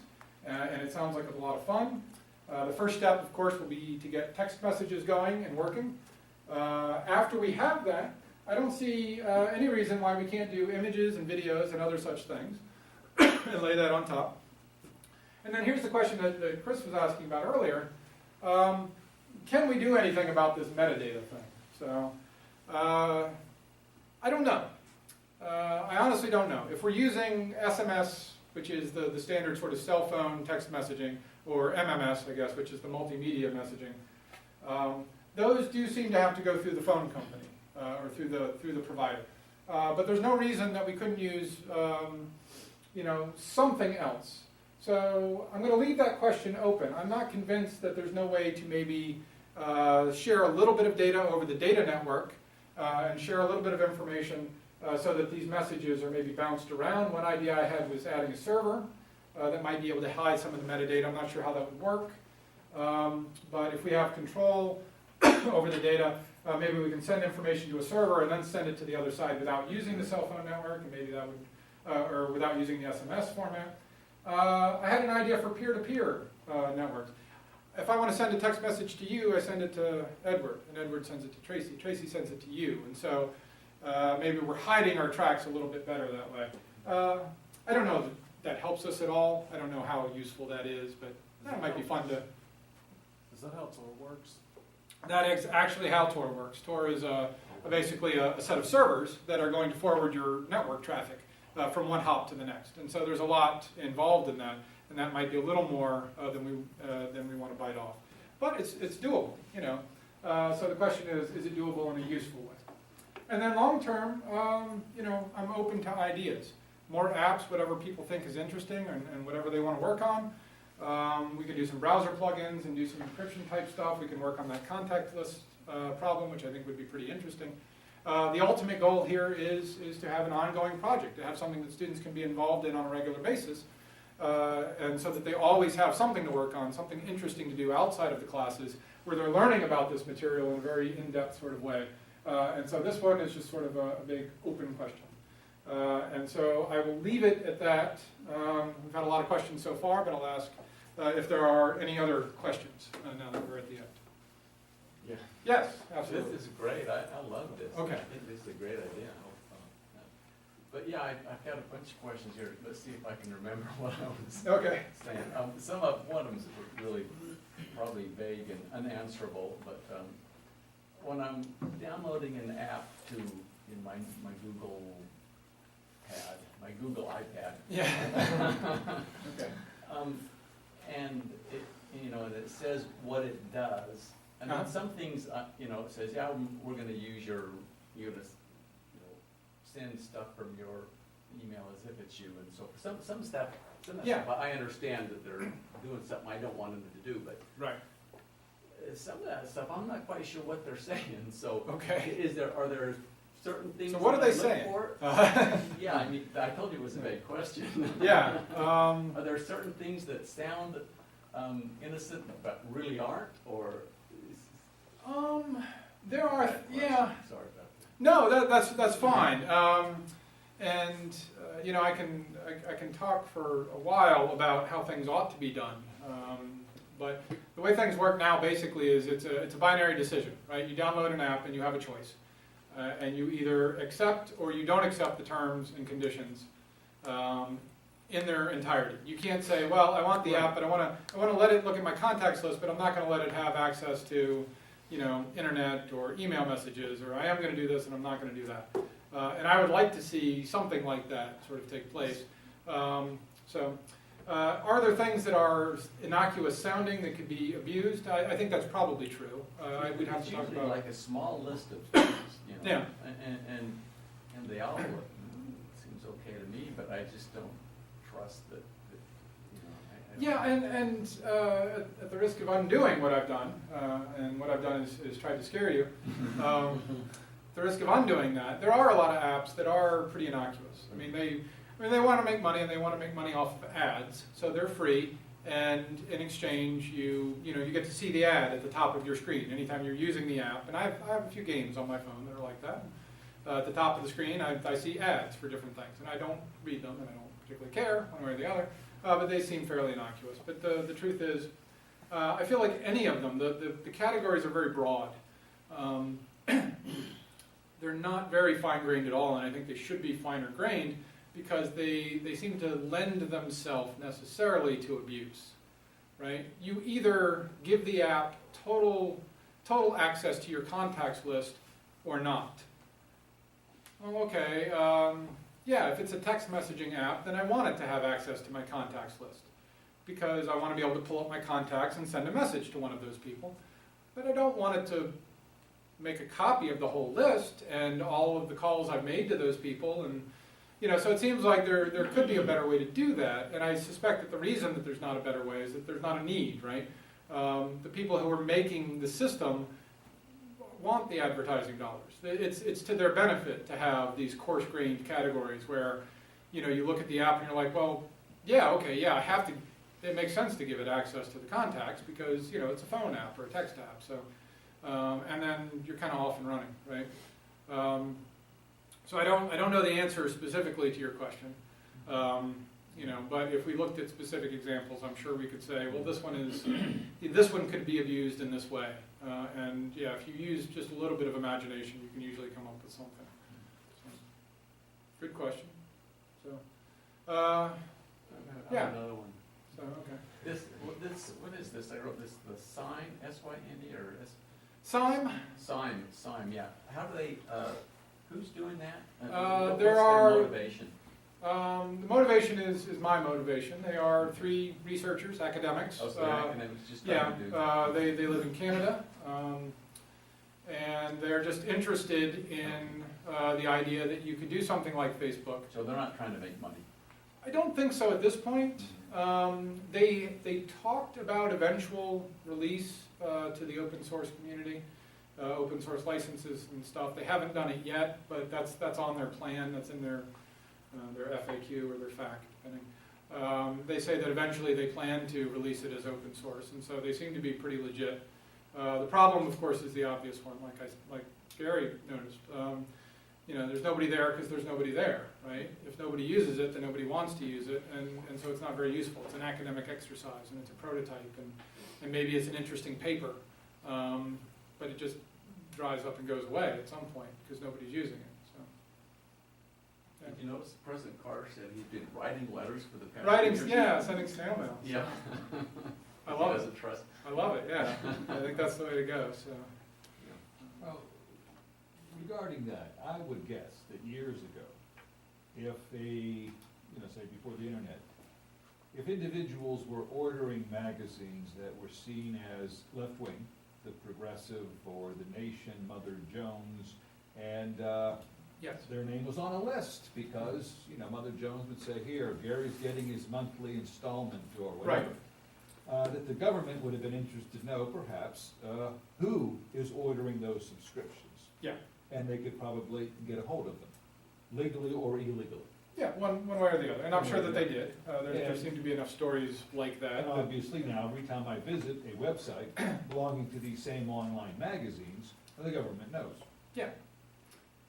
and it sounds like a lot of fun. The first step, of course, will be to get text messages going and working. After we have that, I don't see any reason why we can't do images and videos and other such things and lay that on top. And then here's the question that Chris was asking about earlier. Can we do anything about this metadata thing? So I don't know. I honestly don't know. If we're using SMS, which is the standard sort of cell phone text messaging, or MMS, I guess, which is the multimedia messaging, those do seem to have to go through the phone company or through the provider. But there's no reason that we couldn't use something else. So I'm going to leave that question open. I'm not convinced that there's no way to maybe share a little bit of data over the data network and share a little bit of information so that these messages are maybe bounced around. One idea I had was adding a server that might be able to hide some of the metadata. I'm not sure how that would work. But if we have control over the data, maybe we can send information to a server and then send it to the other side without using the cell phone network, and maybe that would, or without using the SMS format. I had an idea for peer-to-peer networks. If I want to send a text message to you, I send it to Edward, and Edward sends it to Tracy. Tracy sends it to you, and so maybe we're hiding our tracks a little bit better that way. I don't know if that helps us at all. I don't know how useful that is, but that might be fun to... Is that how Tor works? That is actually how Tor works. Tor is basically a set of servers that are going to forward your network traffic from one hop to the next. And so there's a lot involved in that, and that might be a little more than we want to bite off. But it's doable, you know. So the question is it doable in a useful way? And then long term, I'm open to ideas. More apps, whatever people think is interesting and whatever they want to work on. We can do some browser plugins and do some encryption type stuff. We can work on that contact list problem, which I think would be pretty interesting. The ultimate goal here is to have an ongoing project, to have something that students can be involved in on a regular basis, and so that they always have something to work on, something interesting to do outside of the classes, where they're learning about this material in a very in-depth sort of way. And so this one is just sort of a big open question. And so I will leave it at that. We've had a lot of questions so far, but I'll ask if there are any other questions now that we're at the end. Yeah. Yes, absolutely. This is great. I love this. Okay. I think this is a great idea. But yeah, I've got a bunch of questions here. Let's see if I can remember what I was Okay. saying. One of them is really probably vague and unanswerable, but when I'm downloading an app in my Google Pad, my Google iPad. Yeah. Okay. And it says what it does, and then some things, it says, yeah, we're going to use you're going to, send stuff from your email as if it's you, and so some stuff, I understand that they're doing something I don't want them to do, but Right. Some of that stuff I'm not quite sure what they're saying. So Okay. Are there certain things? So what are that I they look saying? for? Yeah, I mean, I told you it was a vague question. Yeah. Are there certain things that sound innocent but really aren't, or? There are. Yeah. Sorry about that. No, that's fine. I can talk for a while about how things ought to be done. But the way things work now basically is it's a binary decision, right? You download an app and you have a choice, and you either accept or you don't accept the terms and conditions in their entirety. You can't say, well, I want the app, but I want to let it look at my contacts list, but I'm not going to let it have access to internet or email messages, or I am going to do this and I'm not going to do that. And I would like to see something like that sort of take place. Are there things that are innocuous sounding that could be abused? I think that's probably true. We'd have It's to talk usually about. like a small list of things, you know. Yeah. And they all look, seems okay to me, but I just don't trust that, you know, I don't. Yeah, and at the risk of undoing what I've done, and what I've done is tried to scare you, the risk of undoing that, there are a lot of apps that are pretty innocuous. I mean, they want to make money, and they want to make money off of ads, so they're free. And in exchange, you get to see the ad at the top of your screen anytime you're using the app. And I have a few games on my phone that are like that. At the top of the screen, I see ads for different things, and I don't read them, and I don't particularly care one way or the other. But they seem fairly innocuous. But the truth is, I feel like any of them, the categories are very broad. They're not very fine-grained at all, and I think they should be finer-grained because they seem to lend themselves necessarily to abuse, right? You either give the app total access to your contacts list or not. Well, okay, yeah, if it's a text messaging app, then I want it to have access to my contacts list because I want to be able to pull up my contacts and send a message to one of those people. But I don't want it to make a copy of the whole list and all of the calls I've made to those people. And so it seems like there could be a better way to do that. And I suspect that the reason that there's not a better way is that there's not a need, right? The people who are making the system want the advertising dollars. It's to their benefit to have these coarse-grained categories where, you look at the app and you're like, well, yeah, okay, yeah, I have to, it makes sense to give it access to the contacts because, it's a phone app or a text app. So, and then you're kind of off and running, right? So I don't know the answer specifically to your question. But if we looked at specific examples, I'm sure we could say, well, this one could be abused in this way. And yeah, if you use just a little bit of imagination, you can usually come up with something. So, good question. So, I yeah. have another one. So okay. What is this? I wrote this, the sign, S-Y-N-E or S? Sime. Sign, yeah. How do they, who's doing that? There What's their are- motivation? The motivation is my motivation. They are 3 researchers, academics. Oh, so they're academics just Yeah, starting to do. they live in Canada, and they're just interested in the idea that you could do something like Facebook. So they're not trying to make money. I don't think so at this point. They talked about eventual release to the open source community, open source licenses and stuff. They haven't done it yet, but that's on their plan. That's in their FAQ or their FAQ, depending. They say that eventually they plan to release it as open source, and so they seem to be pretty legit. The problem, of course, is the obvious one, like Gary noticed. There's nobody there because there's nobody there, right? If nobody uses it, then nobody wants to use it, and so it's not very useful. It's an academic exercise, and it's a prototype, and maybe it's an interesting paper, but it just dries up and goes away at some point because nobody's using it. Did you notice President Carter said he's been writing letters for the past Writing, years? yeah, sending snail mail. Yeah. I love He it. doesn't trust. I love it, yeah. I think that's the way to go, so. Well, regarding that, I would guess that years ago, if say before the internet, if individuals were ordering magazines that were seen as left-wing, the Progressive or the Nation, Mother Jones, and Yes. their name was on a list because, Mother Jones would say, here, Gary's getting his monthly installment or whatever. That the government would have been interested to know, perhaps, who is ordering those subscriptions. Yeah. And they could probably get a hold of them, legally or illegally. Yeah, one way or the other, and I'm sure that they did. There seem to be enough stories like that. And obviously now, every time I visit a website belonging to these same online magazines, the government knows.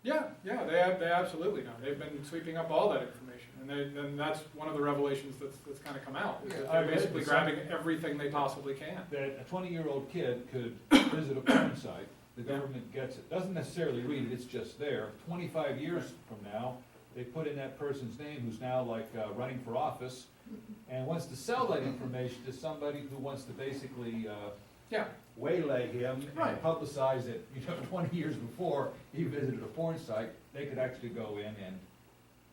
Yeah, they absolutely know. They've been sweeping up all that information, and that's one of the revelations that's kind of come out. Is that Yeah, I they're read basically this. grabbing everything they possibly can. That a 20-year-old kid could visit a porn site, the government gets it, doesn't necessarily read it, it's just there. 25 years from now, they put in that person's name who's now running for office and wants to sell that information to somebody who wants to basically waylay him Right. and publicize it. 20 years before he visited a porn site, they could actually go in and.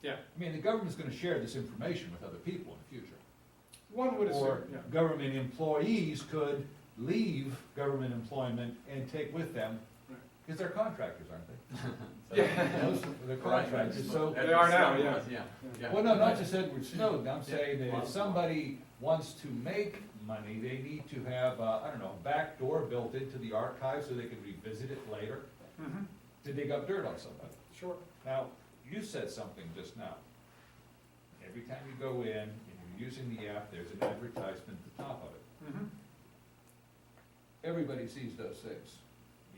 Yeah. I mean, the government's going to share this information with other people in the future. One would assume, Or yeah. government employees could leave government employment and take with them, Right. because they're contractors, aren't they? So, Yeah. Most of the contractors, so, They are now, yeah. Yeah. well, no, not just Edward Snowden, I'm Yeah. saying that if somebody wants to make money, they need to have, I don't know, a back door built into the archive so they can revisit it later Mhm. to dig up dirt on somebody. Sure. Now, you said something just now. Every time you go in and you're using the app, there's an advertisement at the top of it. Mhm. Everybody sees those things.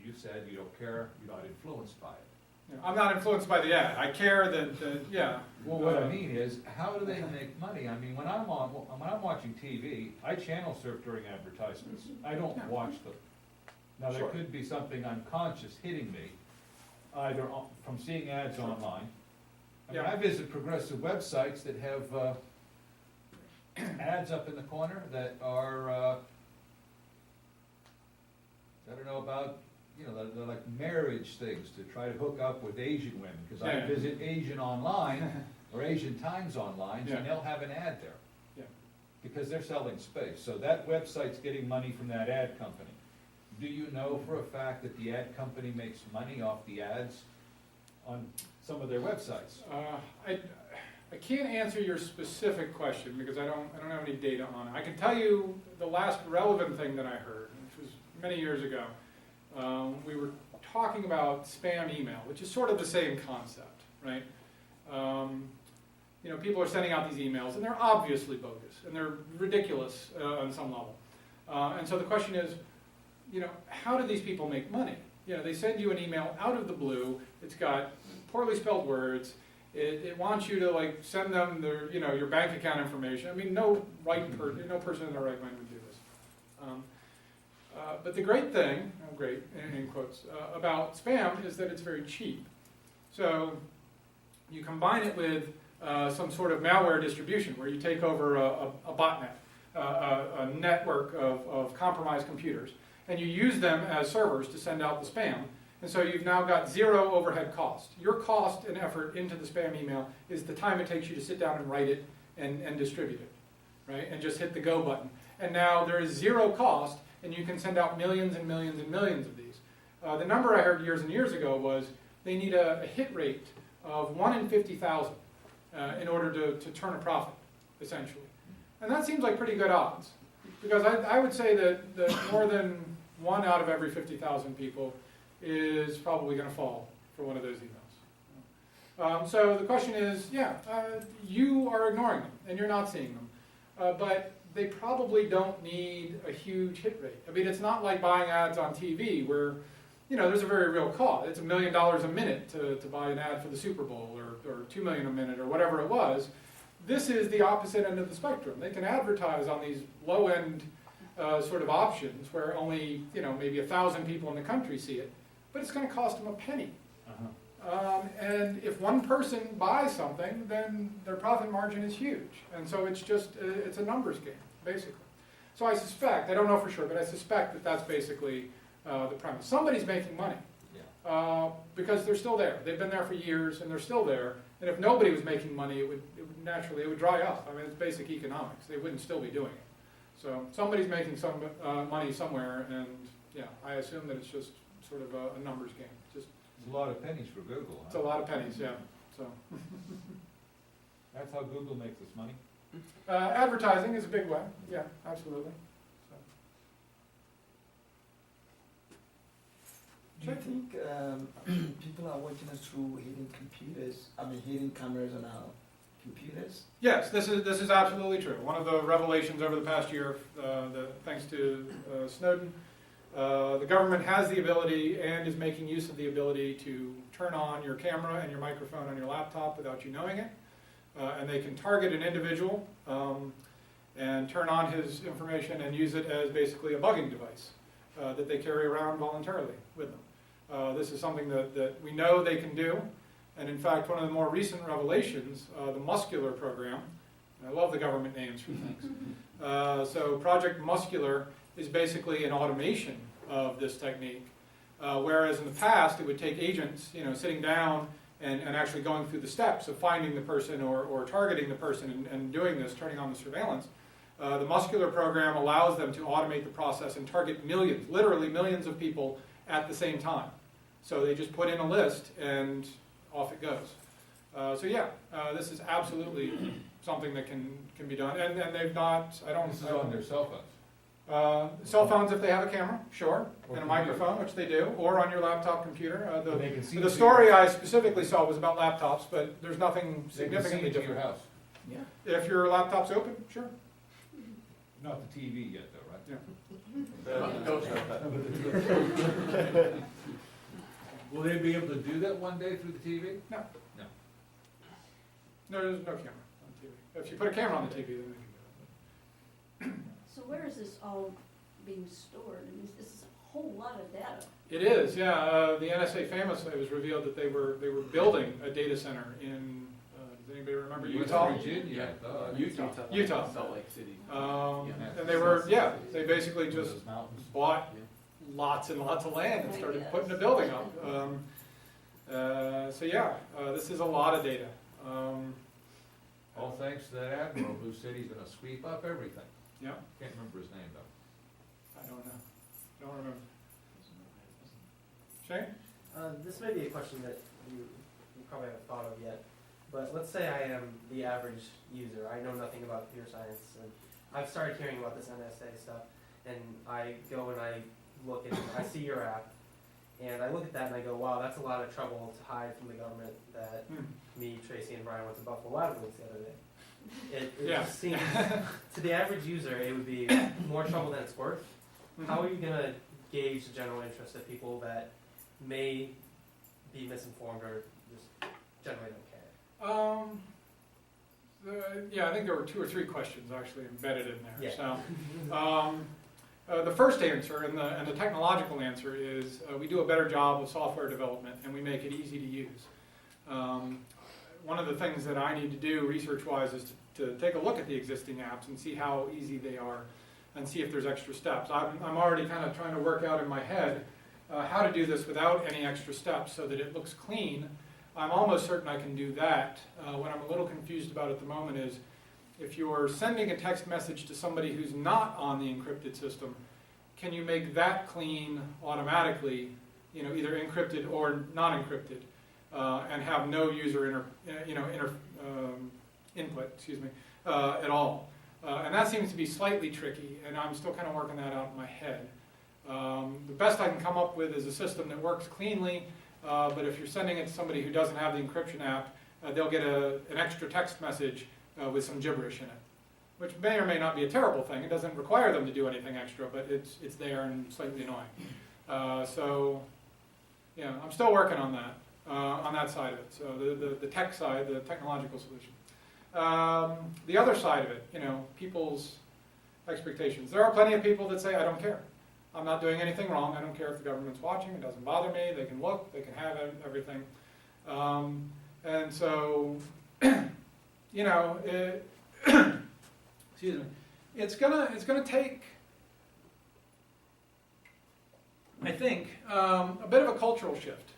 You said you don't care, you're not influenced by it. Yeah, I'm not influenced by the ad. I care that yeah. Well, what I mean is, how do they make money? I mean, when I'm watching TV, I channel surf during advertisements. I don't Yeah. watch them. Now, there Sure. could be something unconscious hitting me, either from seeing ads online. I mean, Yeah. I visit progressive websites that have ads up in the corner that are, I don't know about, you know, they're like marriage things to try to hook up with Asian women, because I Yeah. visit Asian online, or Asian Times online, Yeah. and they'll have an ad there. Yeah. Because they're selling space, so that website's getting money from that ad company. Do you know for a fact that the ad company makes money off the ads on some of their websites? I can't answer your specific question because I don't have any data on it. I can tell you the last relevant thing that I heard, which was many years ago. We were talking about spam email, which is sort of the same concept, right? You know, people are sending out these emails, and they're obviously bogus, and they're ridiculous on some level. And so the question is, you know, how do these people make money? You know, they send you an email out of the blue. It's got poorly spelled words. It wants you to like send them their, you know, your bank account information. I mean, no person in their right mind would do this. But the great thing, great in quotes, about spam is that it's very cheap. So you combine it with some sort of malware distribution where you take over a botnet, a network of compromised computers, and you use them as servers to send out the spam. And so you've now got zero overhead cost. Your cost and effort into the spam email is the time it takes you to sit down and write it and distribute it, right? And just hit the go button. And now there is zero cost, and you can send out millions and millions and millions of these. The number I heard years and years ago was they need a hit rate of 1 in 50,000 in order to turn a profit, essentially. And that seems like pretty good odds. Because I would say that more than 1 out of every 50,000 people is probably going to fall for one of those emails. So the question is, you are ignoring them and you're not seeing them. But they probably don't need a huge hit rate. I mean, it's not like buying ads on TV where, you know, there's a very real cost. It's $1 million a minute to buy an ad for the Super Bowl or $2 million a minute or whatever it was. This is the opposite end of the spectrum. They can advertise on these low-end sort of options where only, you know, maybe 1,000 people in the country see it, but it's going to cost them a penny. And if one person buys something, then their profit margin is huge. And so it's just, it's a numbers game, basically. So I suspect, I don't know for sure, but I suspect that that's basically the premise. Somebody's making money because they're still there. They've been there for years and they're still there. And if nobody was making money, it would naturally dry up. I mean, it's basic economics. They wouldn't still be doing it. So somebody's making some money somewhere, and yeah, I assume that it's just sort of a numbers game. Just It's a lot of pennies for Google, huh? it's a lot of pennies, yeah. So That's how Google makes its money? advertising is a big way. Yeah, absolutely. Do you think people are watching us through hidden computers? I mean, hidden cameras on our computers? Yes, this is absolutely true. One of the revelations over the past year, thanks to Snowden, the government has the ability and is making use of the ability to turn on your camera and your microphone on your laptop without you knowing it. And they can target an individual and turn on his information and use it as basically a bugging device that they carry around voluntarily with them. This is something that we know they can do. And in fact, one of the more recent revelations, the Muscular program, and I love the government names for things. So Project Muscular is basically an automation of this technique, whereas in the past it would take agents, you know, sitting down and actually going through the steps of finding the person or targeting the person and doing this, turning on the surveillance. The muscular program allows them to automate the process and target millions, literally millions of people at the same time. So they just put in a list and off it goes. So yeah, this is absolutely something that can be done. And they've not, This is on their cell phones. cell phones if they have a camera, sure, Or and a computer. microphone, which they do, or on your laptop computer. They can see The story I specifically saw was about laptops, but there's nothing They can see significantly into your different. house. Yeah. If your laptop's open, sure. Not the TV yet, though, right? Will they be able to do that one day through the TV? No. No. No, there's no camera on TV. If you put a camera on the TV, then they can do it. So where is this all being stored? I mean, this is a whole lot of data. It is, yeah. The NSA famously, it was revealed that they were building a data center in, does anybody remember Utah? West Virginia, I thought. Utah. Salt Lake City. And they were, yeah, they basically just Those mountains. bought lots and lots of land and started putting a building up. So yeah, this is a lot of data. All thanks to that admiral who said he's gonna sweep up everything. Yeah, Can't remember his name, though. I don't know. Don't remember. Shane? This may be a question that you probably haven't thought of yet, but let's say I am the average user. I know nothing about computer science, and I've started hearing about this NSA stuff, and I go and I look at, I see your app, and I look at that and I go, wow, that's a lot of trouble to hide from the government that me, Tracy, and Brian went to Buffalo Wild Wings the other day. It Yeah. just seems, to the average user, it would be more trouble than it's worth. How are you going to gauge the general interest of people that may be misinformed or just generally don't care? Yeah, I think there were 2 or 3 questions actually embedded in there. Yeah. So, the first answer and the technological answer is we do a better job of software development and we make it easy to use. One of the things that I need to do research-wise is to take a look at the existing apps and see how easy they are and see if there's extra steps. I'm already kind of trying to work out in my head how to do this without any extra steps so that it looks clean. I'm almost certain I can do that. What I'm a little confused about at the moment is if you're sending a text message to somebody who's not on the encrypted system, can you make that clean automatically, either encrypted or not encrypted, and have no user input, at all? And that seems to be slightly tricky, and I'm still kind of working that out in my head. The best I can come up with is a system that works cleanly, but if you're sending it to somebody who doesn't have the encryption app, they'll get an extra text message with some gibberish in it, which may or may not be a terrible thing. It doesn't require them to do anything extra, but it's there and slightly annoying. So, yeah, I'm still working on that side of it. So the tech side, the technological solution. The other side of it, people's expectations. There are plenty of people that say, I don't care. I'm not doing anything wrong. I don't care if the government's watching. It doesn't bother me. They can look. They can have everything. And so, excuse me. It's gonna take, I think, a bit of a cultural shift.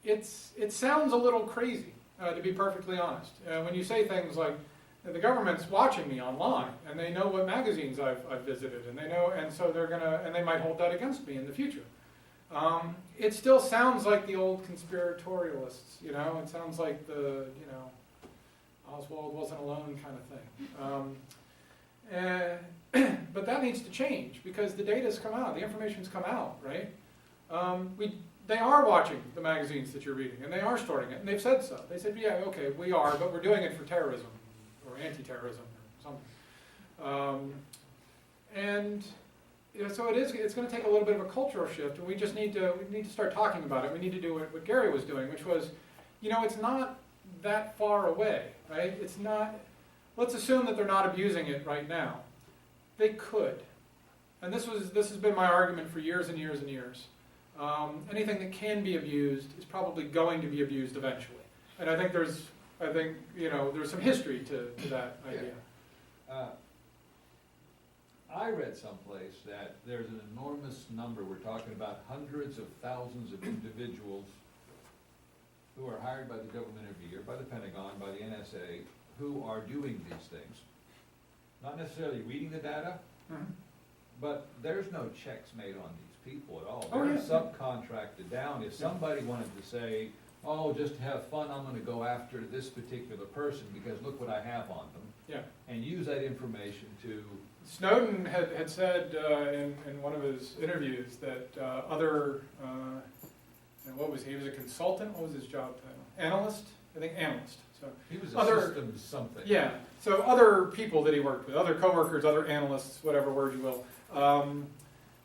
It sounds a little crazy, to be perfectly honest. When you say things like, the government's watching me online, and they know what magazines I've visited, and they know, and so and they might hold that against me in the future. It still sounds like the old conspiratorialists, It sounds like the, Oswald wasn't alone kind of thing. But that needs to change because the data's come out, the information's come out, right? They are watching the magazines that you're reading, and they are storing it, and they've said so. They said, yeah, okay, we are, but we're doing it for terrorism or anti-terrorism or something. So it's going to take a little bit of a cultural shift, and we need to start talking about it. We need to do what Gary was doing, which was, it's not that far away, right? It's not. Let's assume that they're not abusing it right now. They could, and this has been my argument for years and years and years. Anything that can be abused is probably going to be abused eventually, and I think there's some history to that idea. I read someplace that there's an enormous number, we're talking about hundreds of thousands of individuals who are hired by the government every year, by the Pentagon, by the NSA, who are doing these things. not necessarily reading the data, Mhm. but there's no checks made on these people at all. Oh, They're yeah. subcontracted down. If somebody wanted to say, oh, just to have fun, I'm gonna go after this particular person because look what I have on them, Yeah. and use that information to, Snowden had said in one of his interviews that other, and what was he? He was a consultant. What was his job title? Analyst? I think analyst. So he was a Other- systems something. yeah. So other people that he worked with, other coworkers, other analysts, whatever word you will,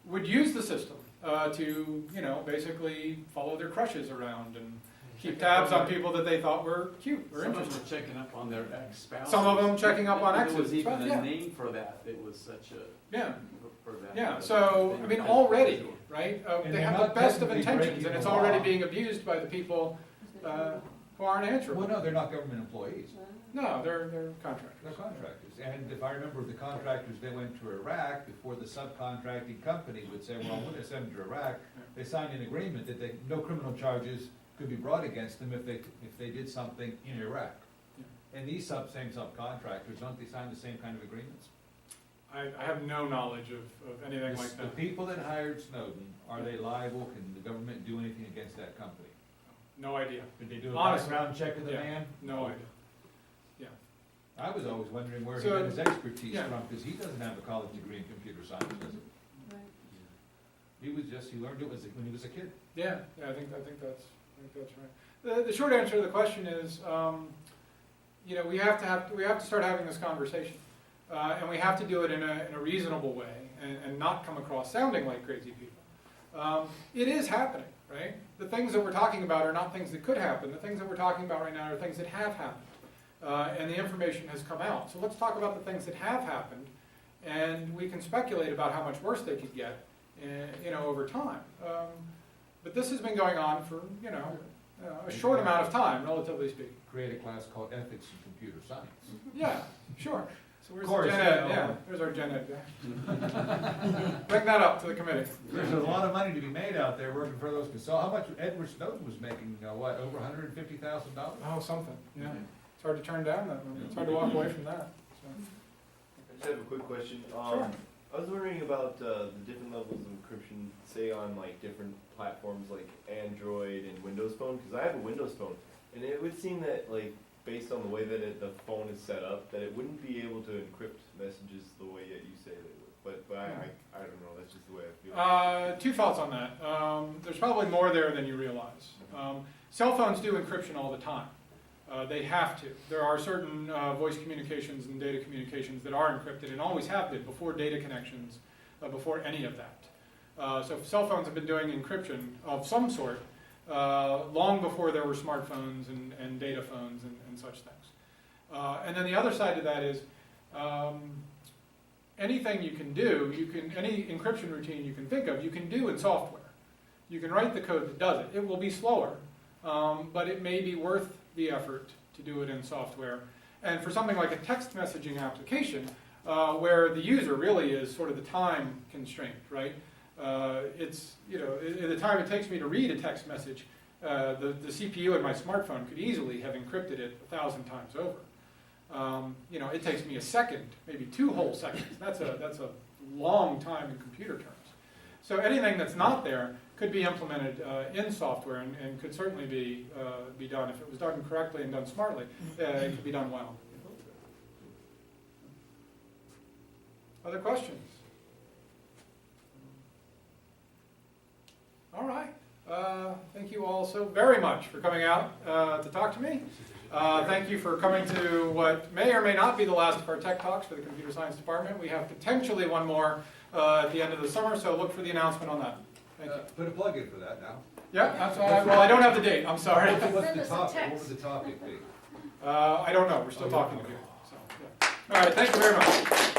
would use the system to, basically follow their crushes around and keep tabs on people that they thought were cute or Some of them interesting. are checking up on their ex-spouses. Some of them checking up on There exes. was even Yeah. a name for that. It was such a, Yeah. for that. Yeah, so, I mean, already, right, And they they're have the not best of technically intentions, breaking and it's the already law. being abused by the people who aren't Well, answerable. no, they're not government employees. No, they're contractors. They're contractors. And if I remember the contractors that went to Iraq, before the subcontracting company would say, well, I'm gonna send them to Iraq, they signed an agreement that no criminal charges could be brought against them if they did something in Iraq. And these same subcontractors, don't they sign the same kind of agreements? I have no knowledge of anything like The that. people that hired Snowden, are they liable? Can the government do anything against that company? No idea. Did they do a Honestly, background check of the yeah. man? No idea. I was always wondering where he So, got his expertise yeah. from, because he doesn't have a college degree in computer science, does he? He learned it when he was a kid. Yeah, I think that's right. The short answer to the question is, we have to start having this conversation, and we have to do it in a reasonable way, and not come across sounding like crazy people. It is happening, right? The things that we're talking about are not things that could happen. The things that we're talking about right now are things that have happened, and the information has come out. So let's talk about the things that have happened, and we can speculate about how much worse they could get, over time. But this has been going on for, a short amount of time, relatively speaking. Create a class called Ethics in Computer Science. Yeah, sure. So where's Of course, the Gen Ed? you know. Yeah, there's our Gen Ed guy. Bring that up to the committee. There's a lot of money to be made out there working for those consultants. How much Edward Snowden was making, over $150,000? Oh, something, yeah. It's hard to turn down that money. It's hard to walk away from that. So. I just have a quick question. Sure. I was wondering about the different levels of encryption, say on like different platforms like Android and Windows Phone, because I have a Windows Phone, and it would seem that like based on the way that the phone is set up, that it wouldn't be able to encrypt messages the way that you say they would. But I don't know. That's just the way I feel. Two thoughts on that. There's probably more there than you realize. Cell phones do encryption all the time. They have to. There are certain voice communications and data communications that are encrypted and always have been before data connections, before any of that. So cell phones have been doing encryption of some sort long before there were smartphones and data phones and such things. And then the other side to that is anything you can do, any encryption routine you can think of, you can do in software. You can write the code that does it. It will be slower, but it may be worth the effort to do it in software. And for something like a text messaging application, where the user really is sort of the time constraint, right? It's, the time it takes me to read a text message, the CPU in my smartphone could easily have encrypted it 1,000 times over. It takes me a second, maybe 2 whole seconds. That's a long time in computer terms. So anything that's not there could be implemented in software and could certainly be done. If it was done correctly and done smartly, it could be done well. Other questions? All right. Thank you all so very much for coming out to talk to me. Thank you for coming to what may or may not be the last of our tech talks for the computer science department. We have potentially one more at the end of the summer, so look for the announcement on that. Thank you. Put a plug in for that now. Yeah, that's well, I don't have the date. I'm sorry. What's Send the us a topic? text. What would the topic be? I don't know. We're still talking to people. So, yeah. All right. Thank you very much.